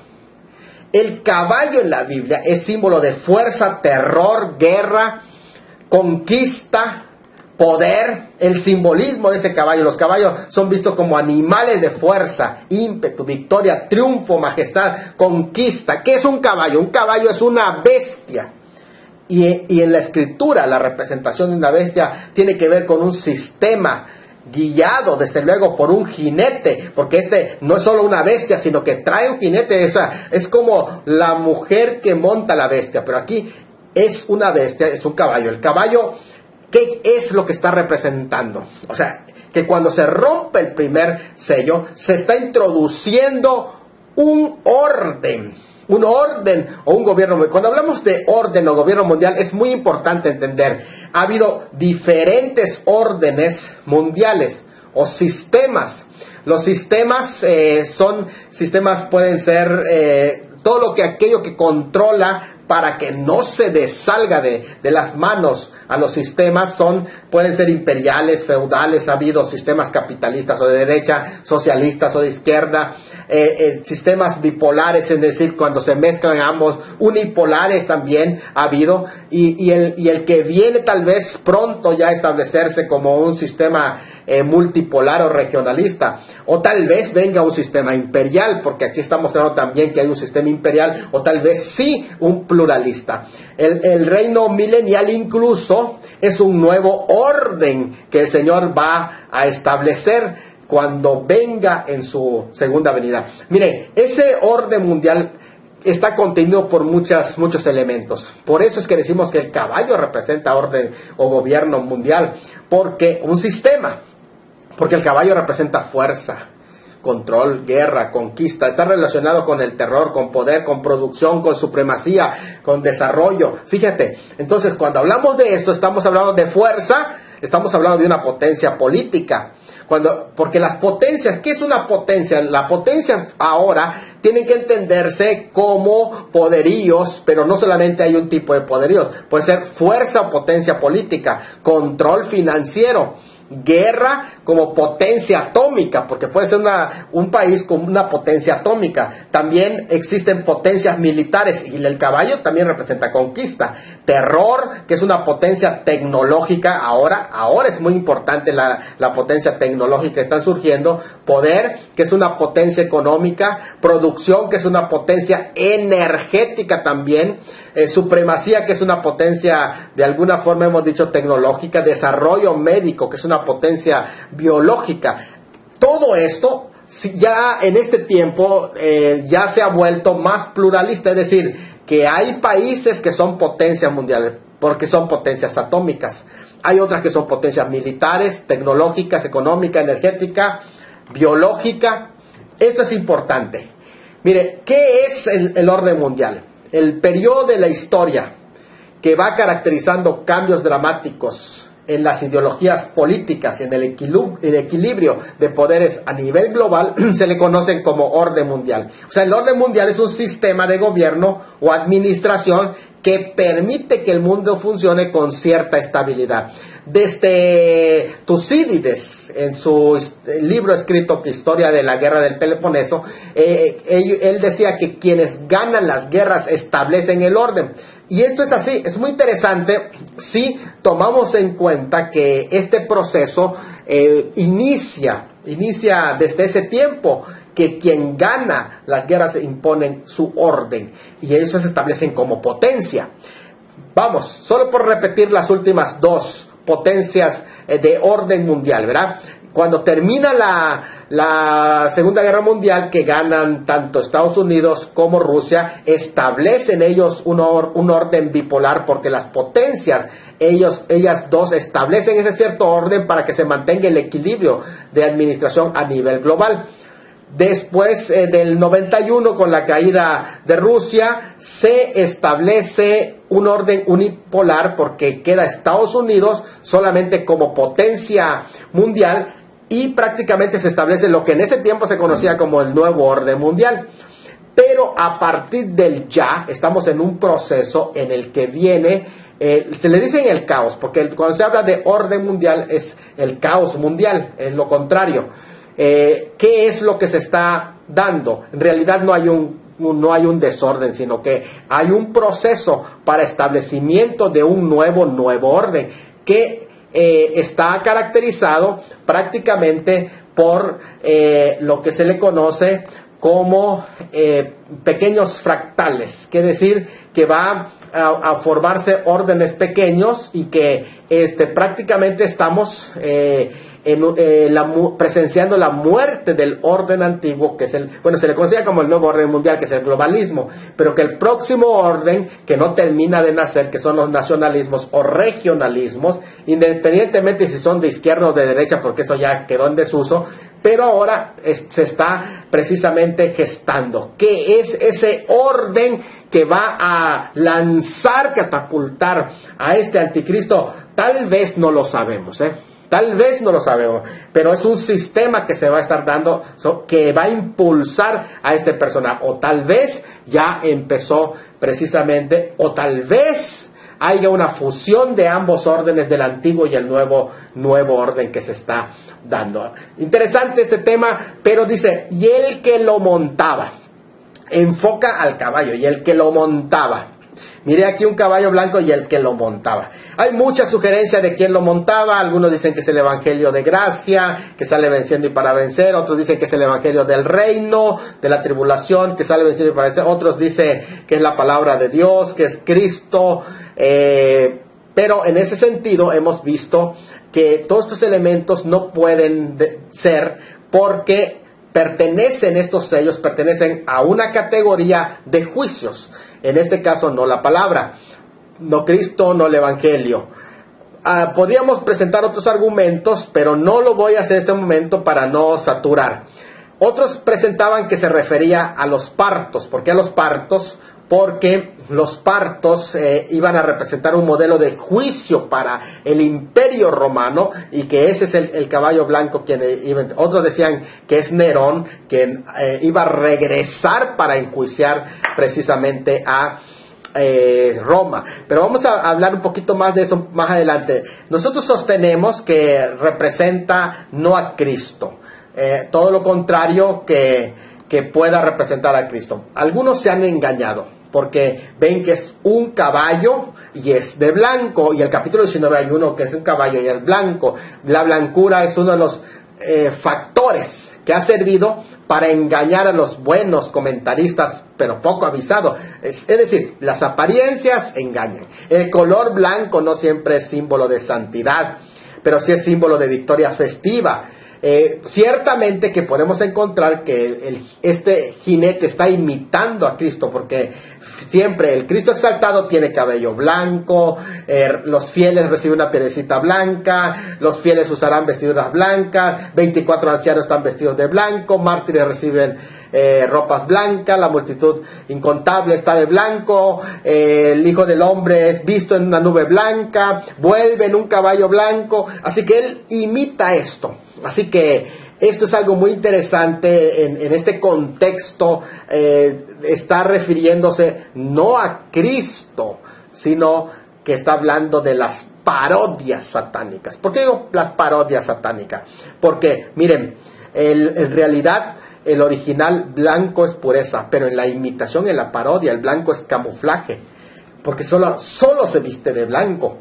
El caballo en la Biblia es símbolo de fuerza, terror, guerra, conquista, poder. El simbolismo de ese caballo, los caballos son vistos como animales de fuerza, ímpetu, victoria, triunfo, majestad, conquista. ¿Qué es un caballo? Un caballo es una bestia. Y en la escritura, la representación de una bestia tiene que ver con un sistema guiado, desde luego, por un jinete, porque este no es solo una bestia, sino que trae un jinete. O sea, es como la mujer que monta la bestia, pero aquí es una bestia, es un caballo. El caballo, ¿qué es lo que está representando? O sea, que cuando se rompe el primer sello, se está introduciendo un orden o un gobierno. Cuando hablamos de orden o gobierno mundial, es muy importante entender, ha habido diferentes órdenes mundiales o sistemas. Los sistemas pueden ser todo aquello que controla para que no se dessalga de las manos a los sistemas. Pueden ser imperiales, feudales, ha habido sistemas capitalistas o de derecha, socialistas o de izquierda, sistemas bipolares, es decir, cuando se mezclan ambos, unipolares también ha habido, y el que viene tal vez pronto ya a establecerse como un sistema multipolar o regionalista, o tal vez venga un sistema imperial, porque aquí está mostrando también que hay un sistema imperial, o tal vez sí un pluralista. El reino milenial incluso es un nuevo orden que el Señor va a establecer cuando venga en su segunda venida. Mire, ese orden mundial está contenido por muchos elementos. Por eso es que decimos que el caballo representa orden o gobierno mundial, porque un sistema, porque el caballo representa fuerza, control, guerra, conquista, está relacionado con el terror, con poder, con producción, con supremacía, con desarrollo. Fíjate, entonces cuando hablamos de esto, estamos hablando de fuerza, estamos hablando de una potencia política. Porque las potencias, ¿qué es una potencia? La potencia ahora tienen que entenderse como poderíos, pero no solamente hay un tipo de poderíos, puede ser fuerza o potencia política, control financiero, guerra como potencia atómica, porque puede ser un país con una potencia atómica. También existen potencias militares y el caballo también representa conquista. Terror, que es una potencia tecnológica, ahora es muy importante la potencia tecnológica, están surgiendo. Poder, que es una potencia económica. Producción, que es una potencia energética también. Supremacía, que es una potencia, de alguna forma hemos dicho tecnológica. Desarrollo médico, que es una potencia biológica. Todo esto ya en este tiempo ya se ha vuelto más pluralista, es decir, que hay países que son potencias mundiales porque son potencias atómicas. Hay otras que son potencias militares, tecnológicas, económica, energética, biológica. Esto es importante. Mire, ¿qué es el orden mundial? El periodo de la historia que va caracterizando cambios dramáticos en las ideologías políticas, en el equilibrio de poderes a nivel global, se le conocen como orden mundial. O sea, el orden mundial es un sistema de gobierno o administración que permite que el mundo funcione con cierta estabilidad. Desde Tucídides, en su libro escrito Historia de la Guerra del Peloponeso, él decía que quienes ganan las guerras establecen el orden. Y esto es así, es muy interesante si tomamos en cuenta que este proceso inicia desde ese tiempo, que quien gana las guerras imponen su orden y ellos se establecen como potencia. Vamos, solo por repetir las últimas dos potencias de orden mundial, ¿verdad? Cuando termina la Segunda Guerra Mundial, que ganan tanto Estados Unidos como Rusia, establecen ellos un orden bipolar, porque las potencias, ellas dos establecen ese cierto orden para que se mantenga el equilibrio de administración a nivel global. Después del 91, con la caída de Rusia, se establece un orden unipolar porque queda Estados Unidos solamente como potencia mundial y prácticamente se establece lo que en ese tiempo se conocía como el nuevo orden mundial. Pero a partir del ya, estamos en un proceso en el que viene, se le dice el caos, porque cuando se habla de orden mundial es el caos mundial, es lo contrario. ¿Qué es lo que se está dando? En realidad no hay un desorden, sino que hay un proceso para establecimiento de un nuevo orden que está caracterizado prácticamente por lo que se le conoce como pequeños fractales, que decir que va a formarse órdenes pequeños y que prácticamente estamos presenciando la muerte del orden antiguo, que es se le considera como el nuevo orden mundial, que es el globalismo, pero que el próximo orden que no termina de nacer, que son los nacionalismos o regionalismos, independientemente si son de izquierda o de derecha, porque eso ya quedó en desuso, pero ahora se está precisamente gestando. ¿Qué es ese orden que va a lanzar, catapultar a este anticristo? Tal vez no lo sabemos, Tal vez no lo sabemos, pero es un sistema que se va a estar dando, que va a impulsar a este personaje. O tal vez ya empezó precisamente, o tal vez haya una fusión de ambos órdenes, del antiguo y el nuevo orden que se está dando. Interesante este tema, pero dice, y el que lo montaba, enfoca al caballo, y el que lo montaba. Miré aquí un caballo blanco y el que lo montaba. Hay muchas sugerencias de quién lo montaba. Algunos dicen que es el Evangelio de gracia, que sale venciendo y para vencer. Otros dicen que es el Evangelio del reino, de la tribulación, que sale venciendo y para vencer. Otros dicen que es la palabra de Dios, que es Cristo. Pero en ese sentido hemos visto que todos estos elementos no pueden ser, porque pertenecen estos sellos, pertenecen a una categoría de juicios. En este caso no la palabra, no Cristo, no el Evangelio. Podríamos presentar otros argumentos, pero no lo voy a hacer en este momento para no saturar. Otros presentaban que se refería a los partos. ¿Por qué a los partos? Porque los partos iban a representar un modelo de juicio para el imperio romano, y que ese es el caballo blanco quien iba. Otros decían que es Nerón quien iba a regresar para enjuiciar precisamente a Roma. Pero vamos a hablar un poquito más de eso más adelante. Nosotros sostenemos que representa no a Cristo, todo lo contrario que pueda representar a Cristo. Algunos se han engañado porque ven que es un caballo y es de blanco, y el capítulo 19 hay uno que es un caballo y es blanco. La blancura es uno de los factores que ha servido para engañar a los buenos comentaristas, pero poco avisados. Es decir, las apariencias engañan. El color blanco no siempre es símbolo de santidad, pero sí es símbolo de victoria festiva. Ciertamente que podemos encontrar que este jinete está imitando a Cristo, porque siempre el Cristo exaltado tiene cabello blanco, los fieles reciben una piedrecita blanca, los fieles usarán vestiduras blancas, 24 ancianos están vestidos de blanco, mártires reciben ropas blancas, la multitud incontable está de blanco, el Hijo del Hombre es visto en una nube blanca, vuelve en un caballo blanco. Así que él imita esto. Así que esto es algo muy interesante en este contexto. Está refiriéndose no a Cristo, sino que está hablando de las parodias satánicas. ¿Por qué digo las parodias satánicas? Porque, miren, en realidad el original blanco es pureza, pero en la imitación, en la parodia, el blanco es camuflaje, porque solo se viste de blanco.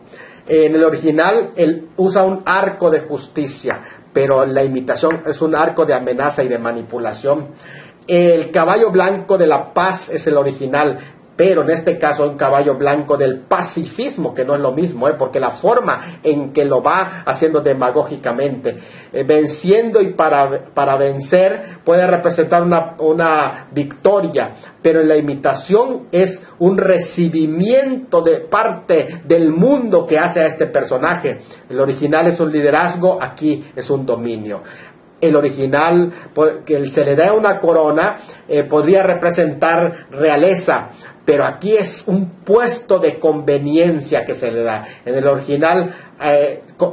En el original él usa un arco de justicia, pero en la imitación es un arco de amenaza y de manipulación. El caballo blanco de la paz es el original, pero en este caso un caballo blanco del pacifismo, que no es lo mismo, porque la forma en que lo va haciendo demagógicamente, venciendo y para vencer puede representar una victoria, pero en la imitación es un recibimiento de parte del mundo que hace a este personaje. El original es un liderazgo, aquí es un dominio. El original, que se le da una corona, podría representar realeza, pero aquí es un puesto de conveniencia que se le da. En el original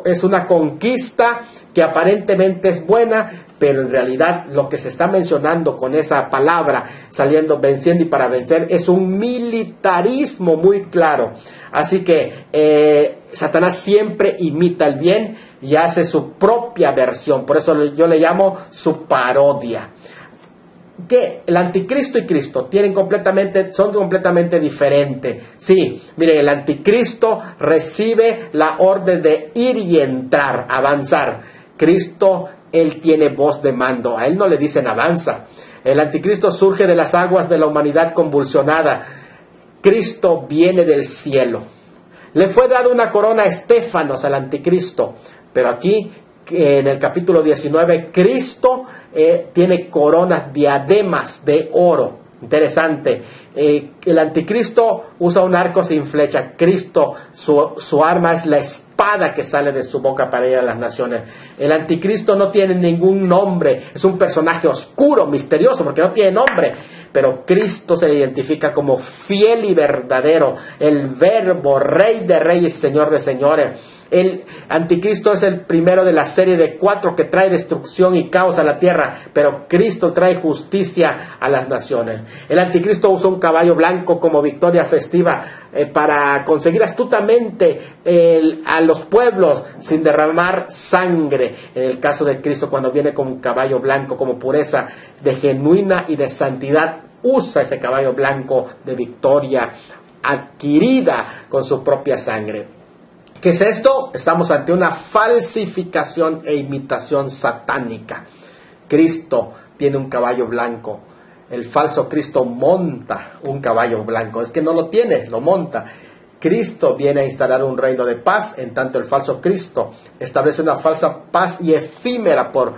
es una conquista que aparentemente es buena, pero en realidad lo que se está mencionando con esa palabra, venciendo y para vencer, es un militarismo muy claro. Así que Satanás siempre imita el bien y hace su propia versión. Por eso yo le llamo su parodia. Que el anticristo y Cristo son completamente diferentes. Sí, mire, el anticristo recibe la orden de ir y entrar, avanzar. Cristo, él tiene voz de mando, a él no le dicen avanza. El anticristo surge de las aguas de la humanidad convulsionada. Cristo viene del cielo. Le fue dada una corona a Estéfanos, al anticristo, pero aquí en el capítulo 19, Cristo tiene coronas, diademas de oro. Interesante. El anticristo usa un arco sin flecha. Cristo, su arma es la espada que sale de su boca para ir a las naciones. El anticristo no tiene ningún nombre. Es un personaje oscuro, misterioso, porque no tiene nombre. Pero Cristo se le identifica como fiel y verdadero, el Verbo, Rey de reyes y Señor de señores. El anticristo es el primero de la serie de 4 que trae destrucción y caos a la tierra, pero Cristo trae justicia a las naciones. El anticristo usa un caballo blanco como victoria festiva para conseguir astutamente a los pueblos sin derramar sangre. En el caso de Cristo, cuando viene con un caballo blanco como pureza de genuina y de santidad, usa ese caballo blanco de victoria adquirida con su propia sangre. ¿Qué es esto? Estamos ante una falsificación e imitación satánica. Cristo tiene un caballo blanco. El falso Cristo monta un caballo blanco. Es que no lo tiene, lo monta. Cristo viene a instalar un reino de paz, en tanto el falso Cristo establece una falsa paz y efímera por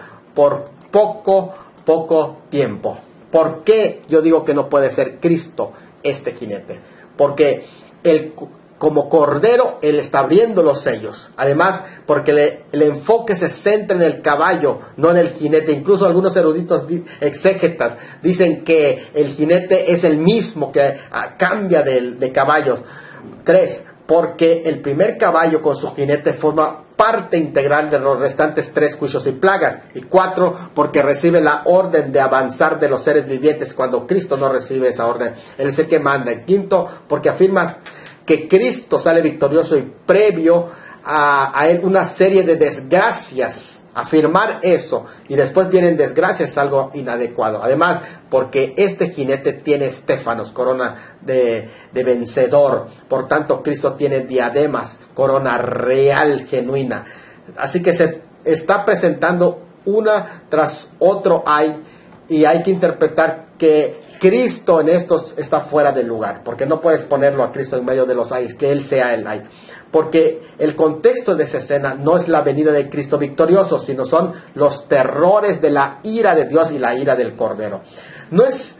poco poco tiempo. ¿Por qué yo digo que no puede ser Cristo este jinete? Porque como cordero, Él está abriendo los sellos. Además, porque el enfoque se centra en el caballo, no en el jinete. Incluso algunos eruditos exégetas dicen que el jinete es el mismo, que cambia de caballos. 3, porque el primer caballo con su jinete forma parte integral de los restantes 3 juicios y plagas. Y 4, porque recibe la orden de avanzar de los seres vivientes cuando Cristo no recibe esa orden. Él es el que manda. Y 5, porque afirmas que Cristo sale victorioso y previo a él una serie de desgracias. Afirmar eso y después vienen desgracias es algo inadecuado. Además, porque este jinete tiene estéfanos, corona de vencedor. Por tanto, Cristo tiene diademas, corona real, genuina. Así que se está presentando una tras otro y hay que interpretar que Cristo en estos está fuera del lugar, porque no puedes ponerlo a Cristo en medio de los ayes, que Él sea el ay. Porque el contexto de esa escena no es la venida de Cristo victorioso, sino son los terrores de la ira de Dios y la ira del Cordero. No es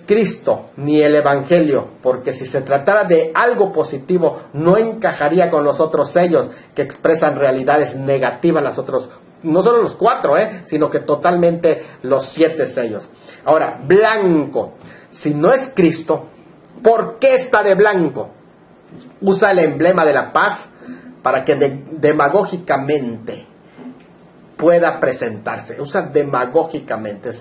Cristo ni el Evangelio, porque si se tratara de algo positivo, no encajaría con los otros sellos que expresan realidades negativas, no solo los 4, sino que totalmente los 7 sellos. Ahora, blanco, si no es Cristo, ¿por qué está de blanco? Usa el emblema de la paz para que demagógicamente pueda presentarse. Usa demagógicamente.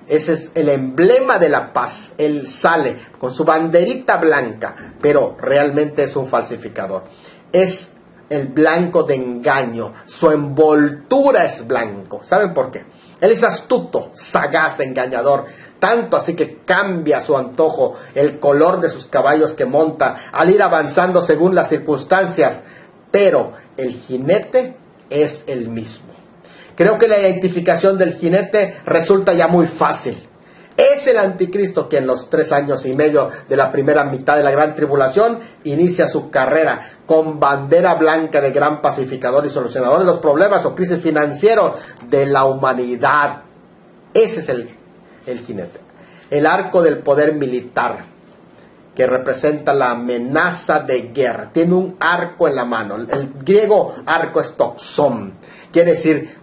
Ese es el emblema de la paz. Él sale con su banderita blanca, pero realmente es un falsificador. Es el blanco de engaño. Su envoltura es blanco. ¿Saben por qué? Él es astuto, sagaz, engañador. Tanto así que cambia a su antojo el color de sus caballos que monta al ir avanzando según las circunstancias. Pero el jinete es el mismo. Creo que la identificación del jinete resulta ya muy fácil. Es el anticristo que en los 3 años y medio de la primera mitad de la gran tribulación inicia su carrera con bandera blanca de gran pacificador y solucionador de los problemas o crisis financieros de la humanidad. Ese es el jinete. El arco del poder militar, que representa la amenaza de guerra. Tiene un arco en la mano. El griego arco es toxón. Quiere decir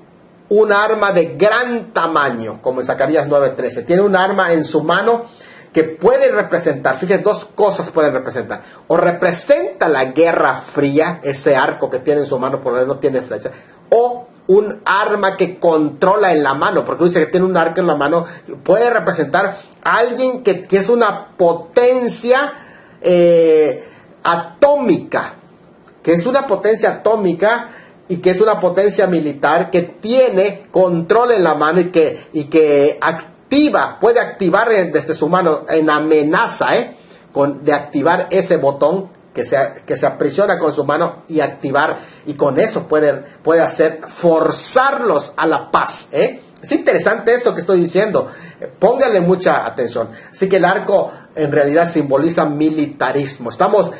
un arma de gran tamaño, como en Zacarías 9:13. Tiene un arma en su mano que puede representar, fíjense, 2 cosas pueden representar. O representa la guerra fría, ese arco que tiene en su mano, porque no tiene flecha. O un arma que controla en la mano, porque dice que tiene un arco en la mano, puede representar a alguien que es una potencia atómica, que es una potencia atómica y que es una potencia militar que tiene control en la mano y que activa, puede activar desde su mano en amenaza, de activar ese botón que se aprisiona con su mano y activar, y con eso puede hacer forzarlos a la paz. Es interesante esto que estoy diciendo, pónganle mucha atención. Así que el arco en realidad simboliza militarismo. Estamos,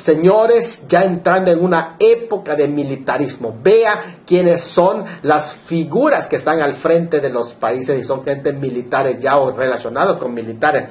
señores, ya entrando en una época de militarismo. Vea quiénes son las figuras que están al frente de los países y son gente militares ya o relacionados con militares.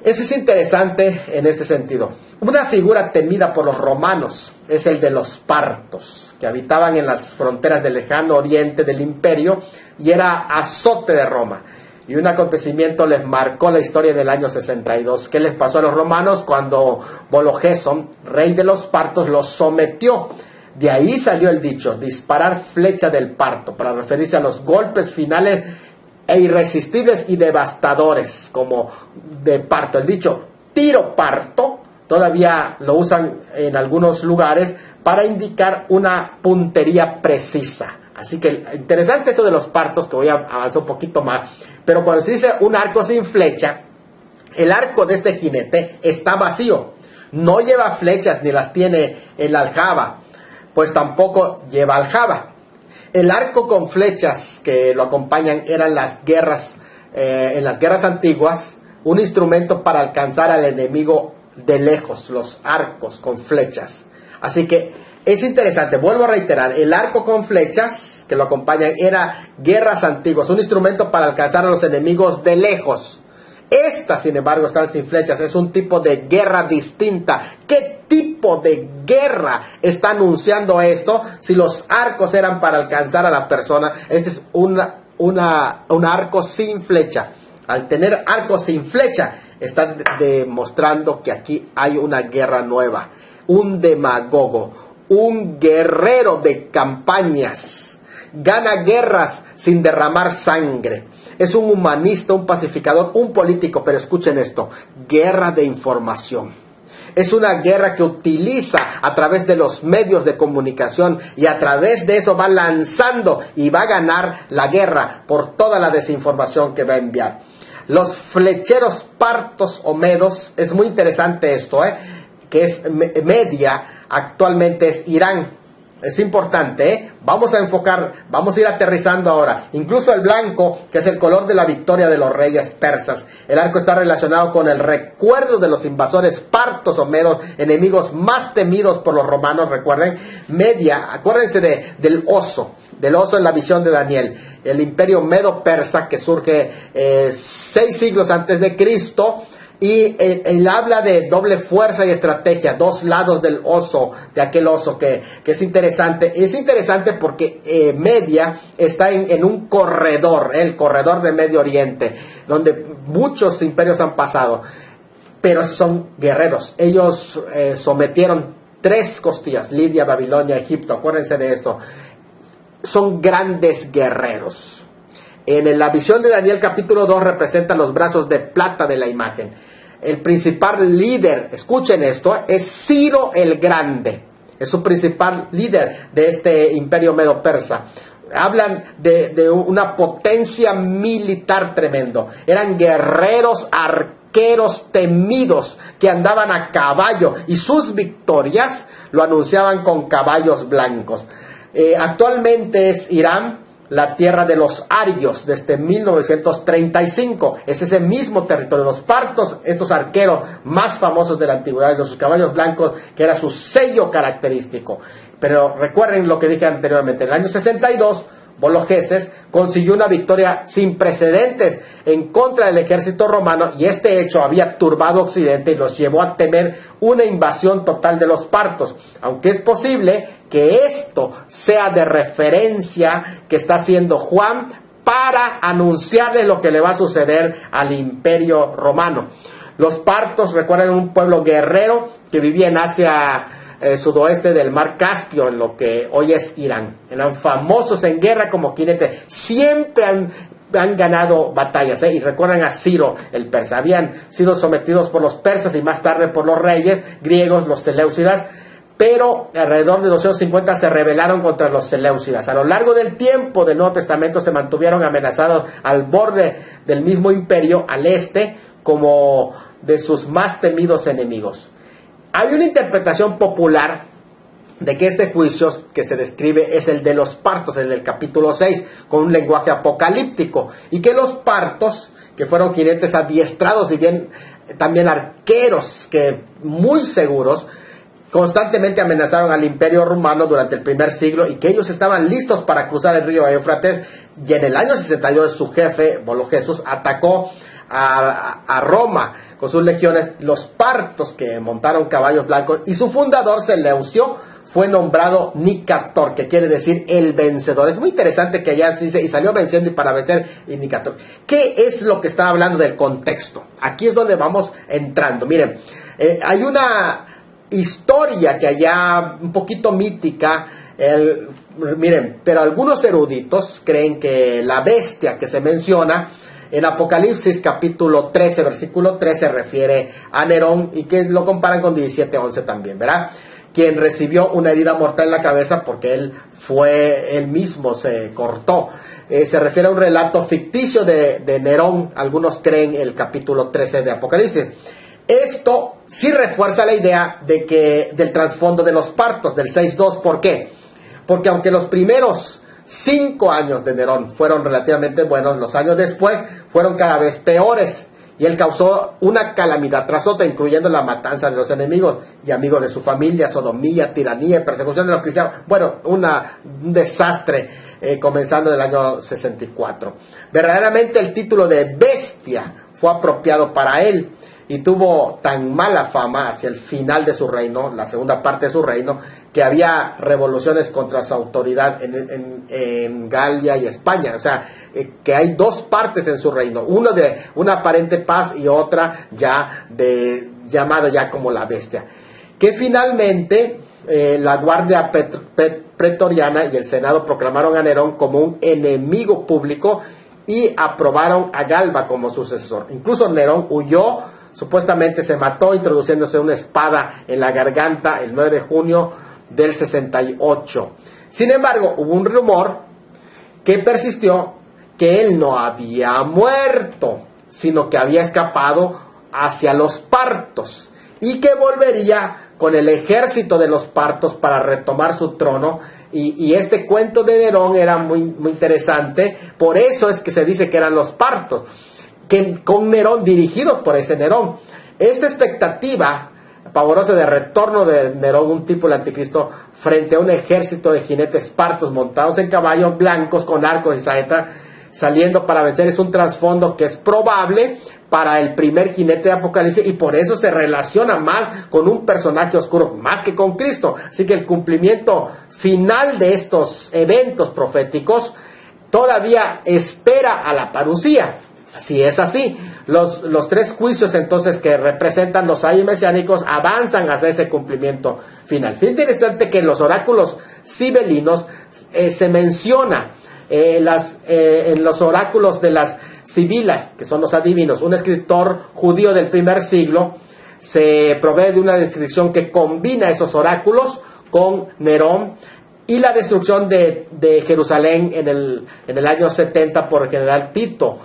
Eso es interesante en este sentido. Una figura temida por los romanos es el de los partos, que habitaban en las fronteras del lejano oriente del imperio y era azote de Roma. Y un acontecimiento les marcó la historia del año 62. ¿Qué les pasó a los romanos cuando Bolo-Gesón, rey de los partos, los sometió? De ahí salió el dicho, disparar flecha del parto, para referirse a los golpes finales e irresistibles y devastadores como de parto. El dicho tiro parto todavía lo usan en algunos lugares para indicar una puntería precisa. Así que interesante esto de los partos, que voy a avanzar un poquito más. Pero cuando se dice un arco sin flecha, el arco de este jinete está vacío. No lleva flechas ni las tiene en la aljaba, pues tampoco lleva aljaba. El arco con flechas que lo acompañan eran las guerras, en las guerras antiguas, un instrumento para alcanzar al enemigo de lejos, los arcos con flechas. Así que es interesante, vuelvo a reiterar, el arco con flechas, que lo acompañan era guerras antiguas, un instrumento para alcanzar a los enemigos de lejos. Esta, sin embargo, están sin flechas, es un tipo de guerra distinta. ¿Qué tipo de guerra está anunciando esto? Si los arcos eran para alcanzar a la persona, este es un arco sin flecha. Al tener arco sin flecha, está demostrando que aquí hay una guerra nueva. Un demagogo, un guerrero de campañas, gana guerras sin derramar sangre. Es un humanista, un pacificador, un político, pero escuchen esto, guerra de información. Es una guerra que utiliza a través de los medios de comunicación y a través de eso va lanzando y va a ganar la guerra por toda la desinformación que va a enviar. Los flecheros partos o medos, es muy interesante esto, que es Media, actualmente es Irán. Es importante, Vamos a enfocar, vamos a ir aterrizando ahora. Incluso el blanco, que es el color de la victoria de los reyes persas. El arco está relacionado con el recuerdo de los invasores partos o medos, enemigos más temidos por los romanos, recuerden. Media, acuérdense del oso en la visión de Daniel. El imperio medo-persa que surge 6 siglos antes de Cristo. Y él habla de doble fuerza y estrategia, dos lados del oso, de aquel oso que es interesante. Es interesante porque Media está en un corredor, el corredor de Medio Oriente, donde muchos imperios han pasado, pero son guerreros. Ellos sometieron 3 costillas, Lidia, Babilonia, Egipto, acuérdense de esto. Son grandes guerreros. En la visión de Daniel capítulo 2 representa los brazos de plata de la imagen. El principal líder, escuchen esto, es Ciro el Grande. Es su principal líder de este imperio medo-persa. Hablan de una potencia militar tremendo. Eran guerreros arqueros temidos que andaban a caballo y sus victorias lo anunciaban con caballos blancos. Actualmente es Irán, la tierra de los arios, desde 1935. Es ese mismo territorio. Los partos, estos arqueros más famosos de la antigüedad, los caballos blancos, que era su sello característico. Pero recuerden lo que dije anteriormente. En el año 62, Vologeses consiguió una victoria sin precedentes en contra del ejército romano, y este hecho había turbado Occidente y los llevó a temer una invasión total de los partos. Aunque es posible que esto sea de referencia que está haciendo Juan para anunciarle lo que le va a suceder al imperio romano. Los partos, recuerden, un pueblo guerrero que vivía en Asia sudoeste del mar Caspio, en lo que hoy es Irán. Eran famosos en guerra como jinetes. Siempre han ganado batallas, y recuerdan a Ciro el persa. Habían sido sometidos por los persas y más tarde por los reyes griegos, los seleucidas, pero alrededor de 250 se rebelaron contra los seleucidas. A lo largo del tiempo del Nuevo Testamento se mantuvieron amenazados al borde del mismo imperio, al este, como de sus más temidos enemigos. Hay una interpretación popular de que este juicio que se describe es el de los partos, el del capítulo 6, con un lenguaje apocalíptico, y que los partos, que fueron jinetes adiestrados y bien también arqueros, que muy seguros, constantemente amenazaron al imperio romano durante el primer siglo, y que ellos estaban listos para cruzar el río Éufrates. Y en el año 62 su jefe, Vologeses, atacó a Roma con sus legiones. Los partos, que montaron caballos blancos, y su fundador, Seleucio, fue nombrado Nicator, que quiere decir el vencedor. Es muy interesante que allá se dice, y salió venciendo y para vencer, y Nicator. ¿Qué es lo que está hablando del contexto? Aquí es donde vamos entrando. Miren, hay una historia que allá, un poquito mítica, miren, pero algunos eruditos creen que la bestia que se menciona en Apocalipsis capítulo 13, versículo 13, se refiere a Nerón, y que lo comparan con 17:11 también, ¿verdad? Quien recibió una herida mortal en la cabeza porque él mismo se cortó. Se refiere a un relato ficticio de Nerón. Algunos creen el capítulo 13 de Apocalipsis. Esto sí refuerza la idea del trasfondo de los partos, del 6:2. ¿Por qué? Porque aunque los primeros 5 años de Nerón fueron relativamente buenos, los años después fueron cada vez peores. y él causó una calamidad tras otra, incluyendo la matanza de los enemigos y amigos de su familia, sodomía, tiranía, persecución de los cristianos. Bueno, un desastre, comenzando en el año 64. Verdaderamente el título de bestia fue apropiado para él, y tuvo tan mala fama hacia el final de su reino, la segunda parte de su reino, que había revoluciones contra su autoridad en Galia y España. O sea, que hay dos partes en su reino, uno de una aparente paz y otra ya llamado ya como la bestia. Que finalmente la guardia pretoriana y el Senado proclamaron a Nerón como un enemigo público y aprobaron a Galba como sucesor. Incluso Nerón huyó, supuestamente se mató introduciéndose una espada en la garganta el 9 de junio del 68. Sin embargo, hubo un rumor que persistió que él no había muerto, sino que había escapado hacia los partos y que volvería con el ejército de los partos para retomar su trono. Y este cuento de Nerón era muy, muy interesante. Por eso es que se dice que eran los partos, que con Nerón, dirigidos por ese Nerón. Esta expectativa pavorosa de retorno de Nerón, un tipo del anticristo, frente a un ejército de jinetes partos montados en caballos blancos con arcos y saetas, saliendo para vencer, es un trasfondo que es probable para el primer jinete de Apocalipsis, y por eso se relaciona más con un personaje oscuro, más que con Cristo. Así que el cumplimiento final de estos eventos proféticos todavía espera a la parucía. Si es así, los tres juicios entonces que representan los ayes mesiánicos avanzan hacia ese cumplimiento final. Fue interesante que en los oráculos sibelinos se menciona en los oráculos de las sibilas, que son los adivinos. Un escritor judío del primer siglo se provee de una descripción que combina esos oráculos con Nerón y la destrucción de Jerusalén en el año 70 por el general Tito.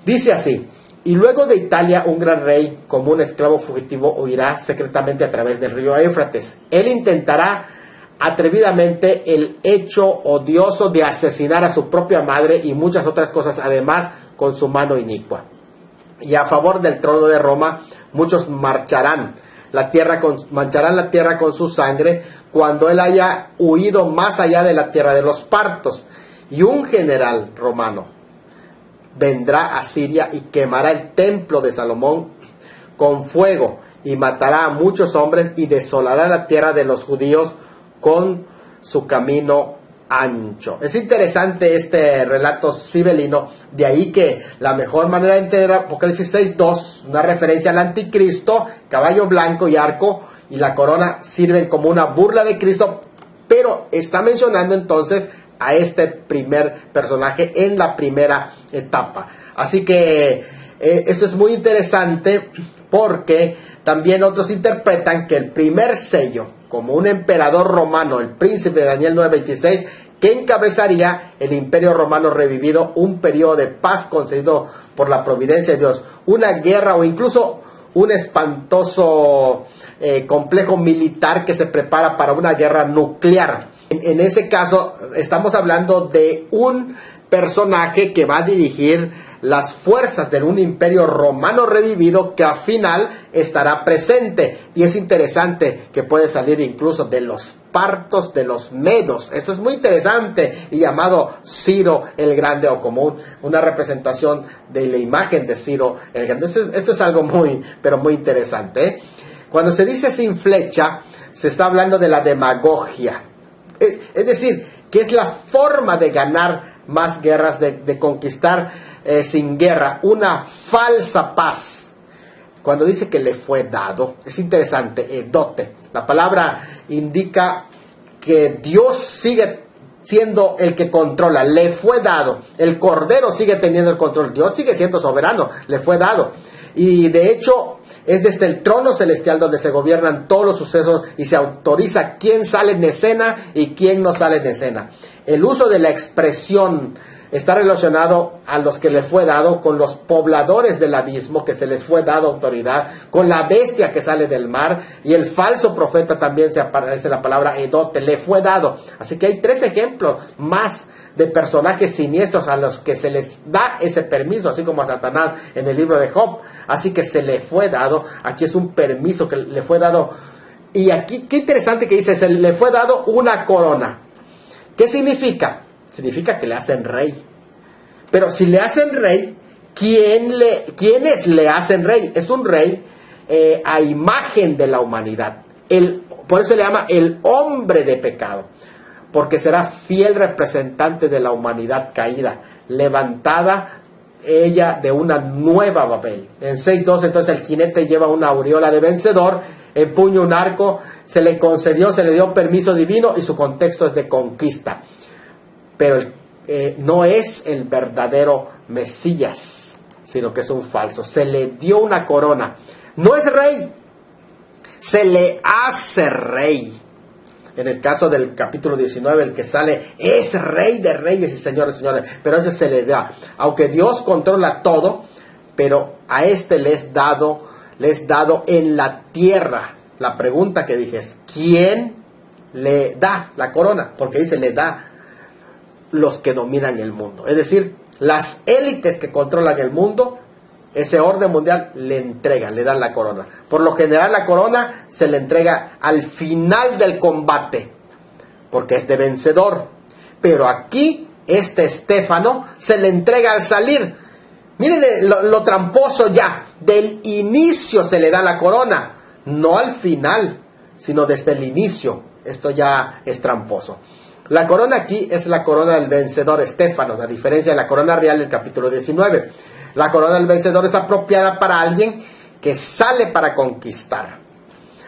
Dice así: y luego de Italia un gran rey, como un esclavo fugitivo, huirá secretamente a través del río Éufrates. Él intentará atrevidamente el hecho odioso de asesinar a su propia madre y muchas otras cosas, además con su mano inicua. Y a favor del trono de Roma, muchos mancharán la tierra con su sangre, cuando él haya huido más allá de la tierra de los partos. Y un general romano vendrá a Siria y quemará el templo de Salomón con fuego, y matará a muchos hombres y desolará la tierra de los judíos con su camino ancho. Es interesante este relato sibelino, de ahí que la mejor manera de entender Apocalipsis 6:2, una referencia al anticristo, caballo blanco y arco, y la corona sirven como una burla de Cristo, pero está mencionando entonces a este primer personaje en la primera etapa. Así que esto es muy interesante, porque también otros interpretan que el primer sello, como un emperador romano, el príncipe de Daniel 9:26, que encabezaría el imperio romano revivido, un periodo de paz concedido por la providencia de Dios, una guerra o incluso un espantoso complejo militar que se prepara para una guerra nuclear. En ese caso estamos hablando de un personaje que va a dirigir las fuerzas de un imperio romano revivido, que al final estará presente. Y es interesante que puede salir incluso de los partos de los medos. Esto es muy interesante, y llamado Ciro el Grande, o como una representación de la imagen de Ciro el Grande. Esto es algo muy, pero muy interesante, ¿eh? Cuando se dice sin flecha, se está hablando de la demagogia. Es decir, que es la forma de ganar más guerras, de conquistar sin guerra, una falsa paz. Cuando dice que le fue dado, es interesante, dote. La palabra indica que Dios sigue siendo el que controla, le fue dado. El Cordero sigue teniendo el control, Dios sigue siendo soberano, le fue dado. Y de hecho es desde el trono celestial donde se gobiernan todos los sucesos y se autoriza quién sale en escena y quién no sale en escena. El uso de la expresión está relacionado a los que le fue dado, con los pobladores del abismo, que se les fue dado autoridad, con la bestia que sale del mar, y el falso profeta también se aparece la palabra edote, le fue dado. Así que hay tres ejemplos más de personajes siniestros a los que se les da ese permiso, así como a Satanás en el libro de Job. Así que se le fue dado, aquí es un permiso que le fue dado. Y aquí, qué interesante que dice, se le fue dado una corona. ¿Qué significa? Significa que le hacen rey. Pero si le hacen rey, ¿quiénes le hacen rey? Es un rey a imagen de la humanidad. Por eso se le llama el hombre de pecado, porque será fiel representante de la humanidad caída, levantada ella de una nueva Babel. En 6.2 entonces el jinete lleva una aureola de vencedor, empuña un arco, se le dio permiso divino y su contexto es de conquista. Pero no es el verdadero Mesías, sino que es un falso. Se le dio una corona. No es rey, se le hace rey. En el caso del capítulo 19, el que sale es rey de reyes y señores, señores. Pero ese se le da. Aunque Dios controla todo, pero a este le es dado en la tierra. La pregunta que dije es, ¿quién le da la corona? Porque dice, le da los que dominan el mundo. Es decir, las élites que controlan el mundo, ese orden mundial, le dan la corona. Por lo general la corona se le entrega al final del combate, porque es de vencedor. Pero aquí, este Estéfano se le entrega al salir. Miren lo tramposo ya. Del inicio se le da la corona, no al final, sino desde el inicio. Esto ya es tramposo. La corona aquí es la corona del vencedor Estéfano, a diferencia de la corona real del capítulo 19. La corona del vencedor es apropiada para alguien que sale para conquistar.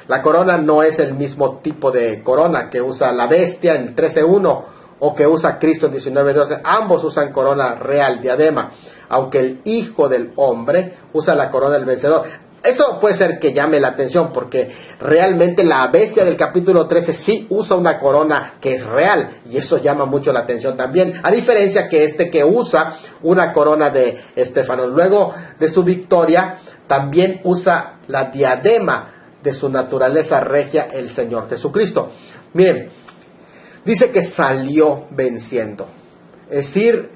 La corona no es el mismo tipo de corona que usa la bestia en 13.1 o que usa Cristo en 19.12. Ambos usan corona real, diadema, aunque el Hijo del Hombre usa la corona del vencedor. Esto puede ser que llame la atención porque realmente la bestia del capítulo 13 sí usa una corona que es real y eso llama mucho la atención también, a diferencia que usa una corona de Estéfano. Luego de su victoria también usa la diadema de su naturaleza regia, el Señor Jesucristo. Miren, dice que salió venciendo, es decir,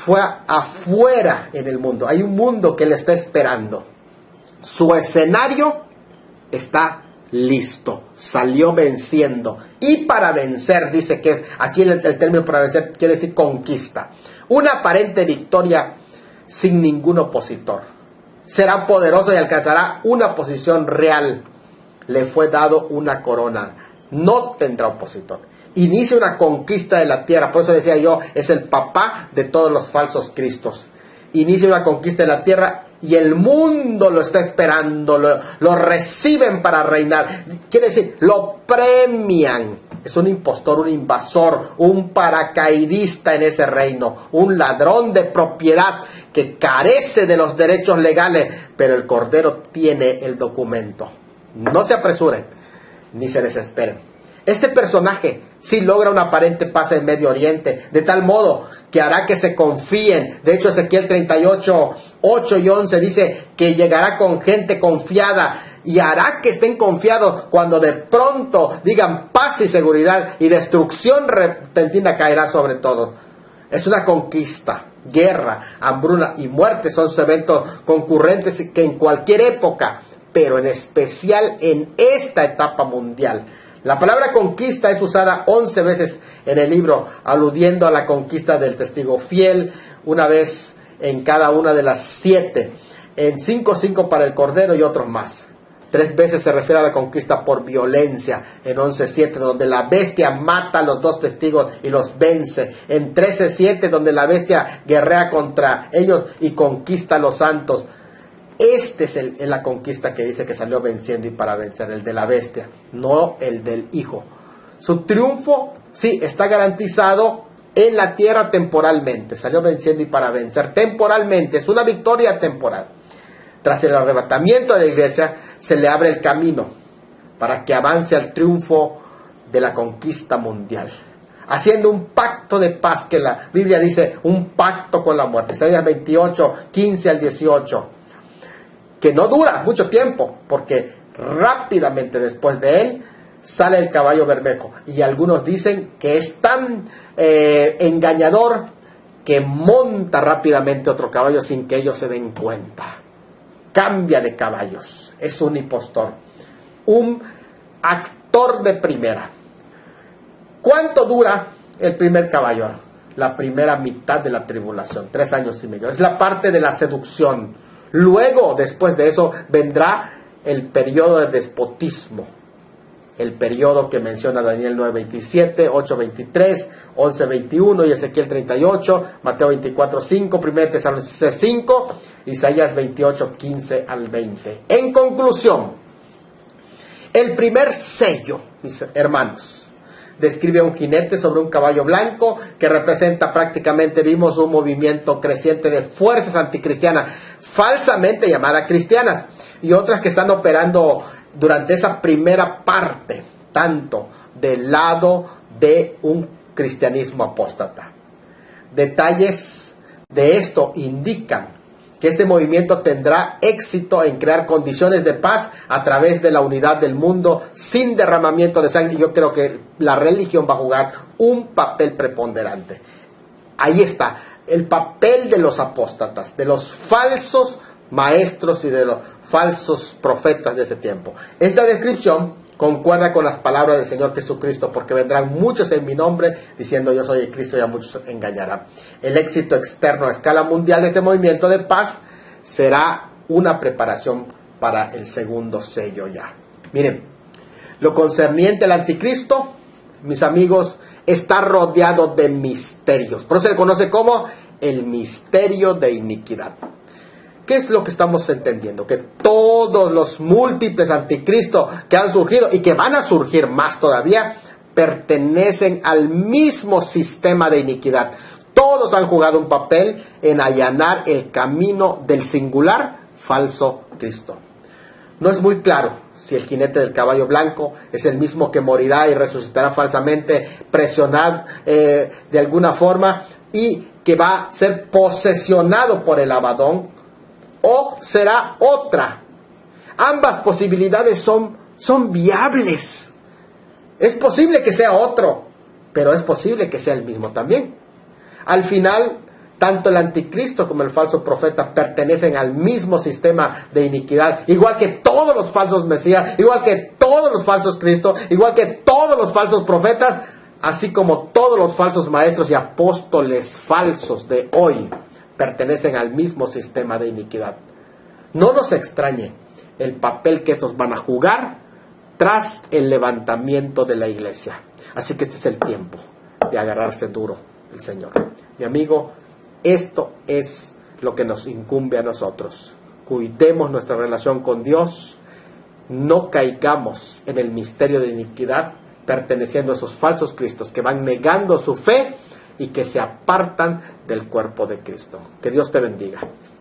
fue afuera en el mundo. Hay un mundo que le está esperando. Su escenario está listo. Salió venciendo. Y para vencer, dice que es, aquí el término para vencer quiere decir conquista. Una aparente victoria sin ningún opositor. Será poderoso y alcanzará una posición real. Le fue dado una corona. No tendrá opositor. Inicia una conquista de la tierra. Por eso decía yo, es el papá de todos los falsos cristos. Inicia una conquista de la tierra y el mundo lo está esperando, lo reciben para reinar. Quiere decir, lo premian. Es un impostor, un invasor, un paracaidista en ese reino, un ladrón de propiedad que carece de los derechos legales, pero el Cordero tiene el documento. No se apresuren, ni se desesperen. Este personaje sí logra una aparente paz en Medio Oriente, de tal modo que hará que se confíen. De hecho, Ezequiel 38, 8 y 11 dice que llegará con gente confiada y hará que estén confiados cuando de pronto digan paz y seguridad y destrucción repentina caerá sobre todos. Es una conquista, guerra, hambruna y muerte son eventos concurrentes que en cualquier época, pero en especial en esta etapa mundial. La palabra conquista es usada 11 veces en el libro, aludiendo a la conquista del testigo fiel, una vez en cada una de las 7, en 5 para el Cordero y otros más. 3 veces se refiere a la conquista por violencia, en 11:7, donde la bestia mata a los 2 testigos y los vence, en 13:7, donde la bestia guerrea contra ellos y conquista a los santos. Este es la conquista que dice que salió venciendo y para vencer, el de la bestia, no el del Hijo. Su triunfo, sí, está garantizado en la tierra temporalmente. Salió venciendo y para vencer temporalmente. Es una victoria temporal. Tras el arrebatamiento de la iglesia, se le abre el camino para que avance al triunfo de la conquista mundial, haciendo un pacto de paz, que la Biblia dice, un pacto con la muerte. Isaías 28, 15 al 18. Que no dura mucho tiempo, porque rápidamente después de él sale el caballo bermejo. Y algunos dicen que es tan engañador que monta rápidamente otro caballo sin que ellos se den cuenta. Cambia de caballos. Es un impostor. Un actor de primera. ¿Cuánto dura el primer caballo? La primera mitad de la tribulación, 3 años y medio. Es la parte de la seducción. Luego, después de eso, vendrá el periodo de despotismo. El periodo que menciona Daniel 9:27, 8:23, 11:21 y Ezequiel 38, Mateo 24:5, 1 Tesalonicenses 5, Isaías 28:15 al 20. En conclusión, el primer sello, mis hermanos, describe a un jinete sobre un caballo blanco que representa prácticamente, vimos, un movimiento creciente de fuerzas anticristianas, falsamente llamadas cristianas, y otras que están operando durante esa primera parte, tanto del lado de un cristianismo apóstata. Detalles de esto indican que este movimiento tendrá éxito en crear condiciones de paz a través de la unidad del mundo sin derramamiento de sangre. Yo creo que la religión va a jugar un papel preponderante. Ahí está, el papel de los apóstatas, de los falsos maestros y de los falsos profetas de ese tiempo. Esta descripción concuerda con las palabras del Señor Jesucristo, porque vendrán muchos en mi nombre diciendo yo soy el Cristo, y a muchos engañarán. El éxito externo a escala mundial de este movimiento de paz será una preparación para el segundo sello ya. Miren, lo concerniente al anticristo, mis amigos, está rodeado de misterios. Por eso se le conoce como el misterio de iniquidad. ¿Qué es lo que estamos entendiendo? Que todos los múltiples anticristos que han surgido y que van a surgir más todavía, pertenecen al mismo sistema de iniquidad. Todos han jugado un papel en allanar el camino del singular falso Cristo. No es muy claro si el jinete del caballo blanco es el mismo que morirá y resucitará falsamente, presionado de alguna forma, y que va a ser posesionado por el Abadón, o será otra. Ambas posibilidades son viables. Es posible que sea otro, pero es posible que sea el mismo también. Al final, tanto el anticristo como el falso profeta pertenecen al mismo sistema de iniquidad, igual que todos los falsos mesías, igual que todos los falsos cristos, igual que todos los falsos profetas, así como todos los falsos maestros y apóstoles falsos de hoy pertenecen al mismo sistema de iniquidad. No nos extrañe el papel que estos van a jugar tras el levantamiento de la iglesia. Así que este es el tiempo de agarrarse duro el Señor. Mi amigo, esto es lo que nos incumbe a nosotros. Cuidemos nuestra relación con Dios, no caigamos en el misterio de iniquidad perteneciendo a esos falsos cristos que van negando su fe y que se apartan del cuerpo de Cristo. Que Dios te bendiga.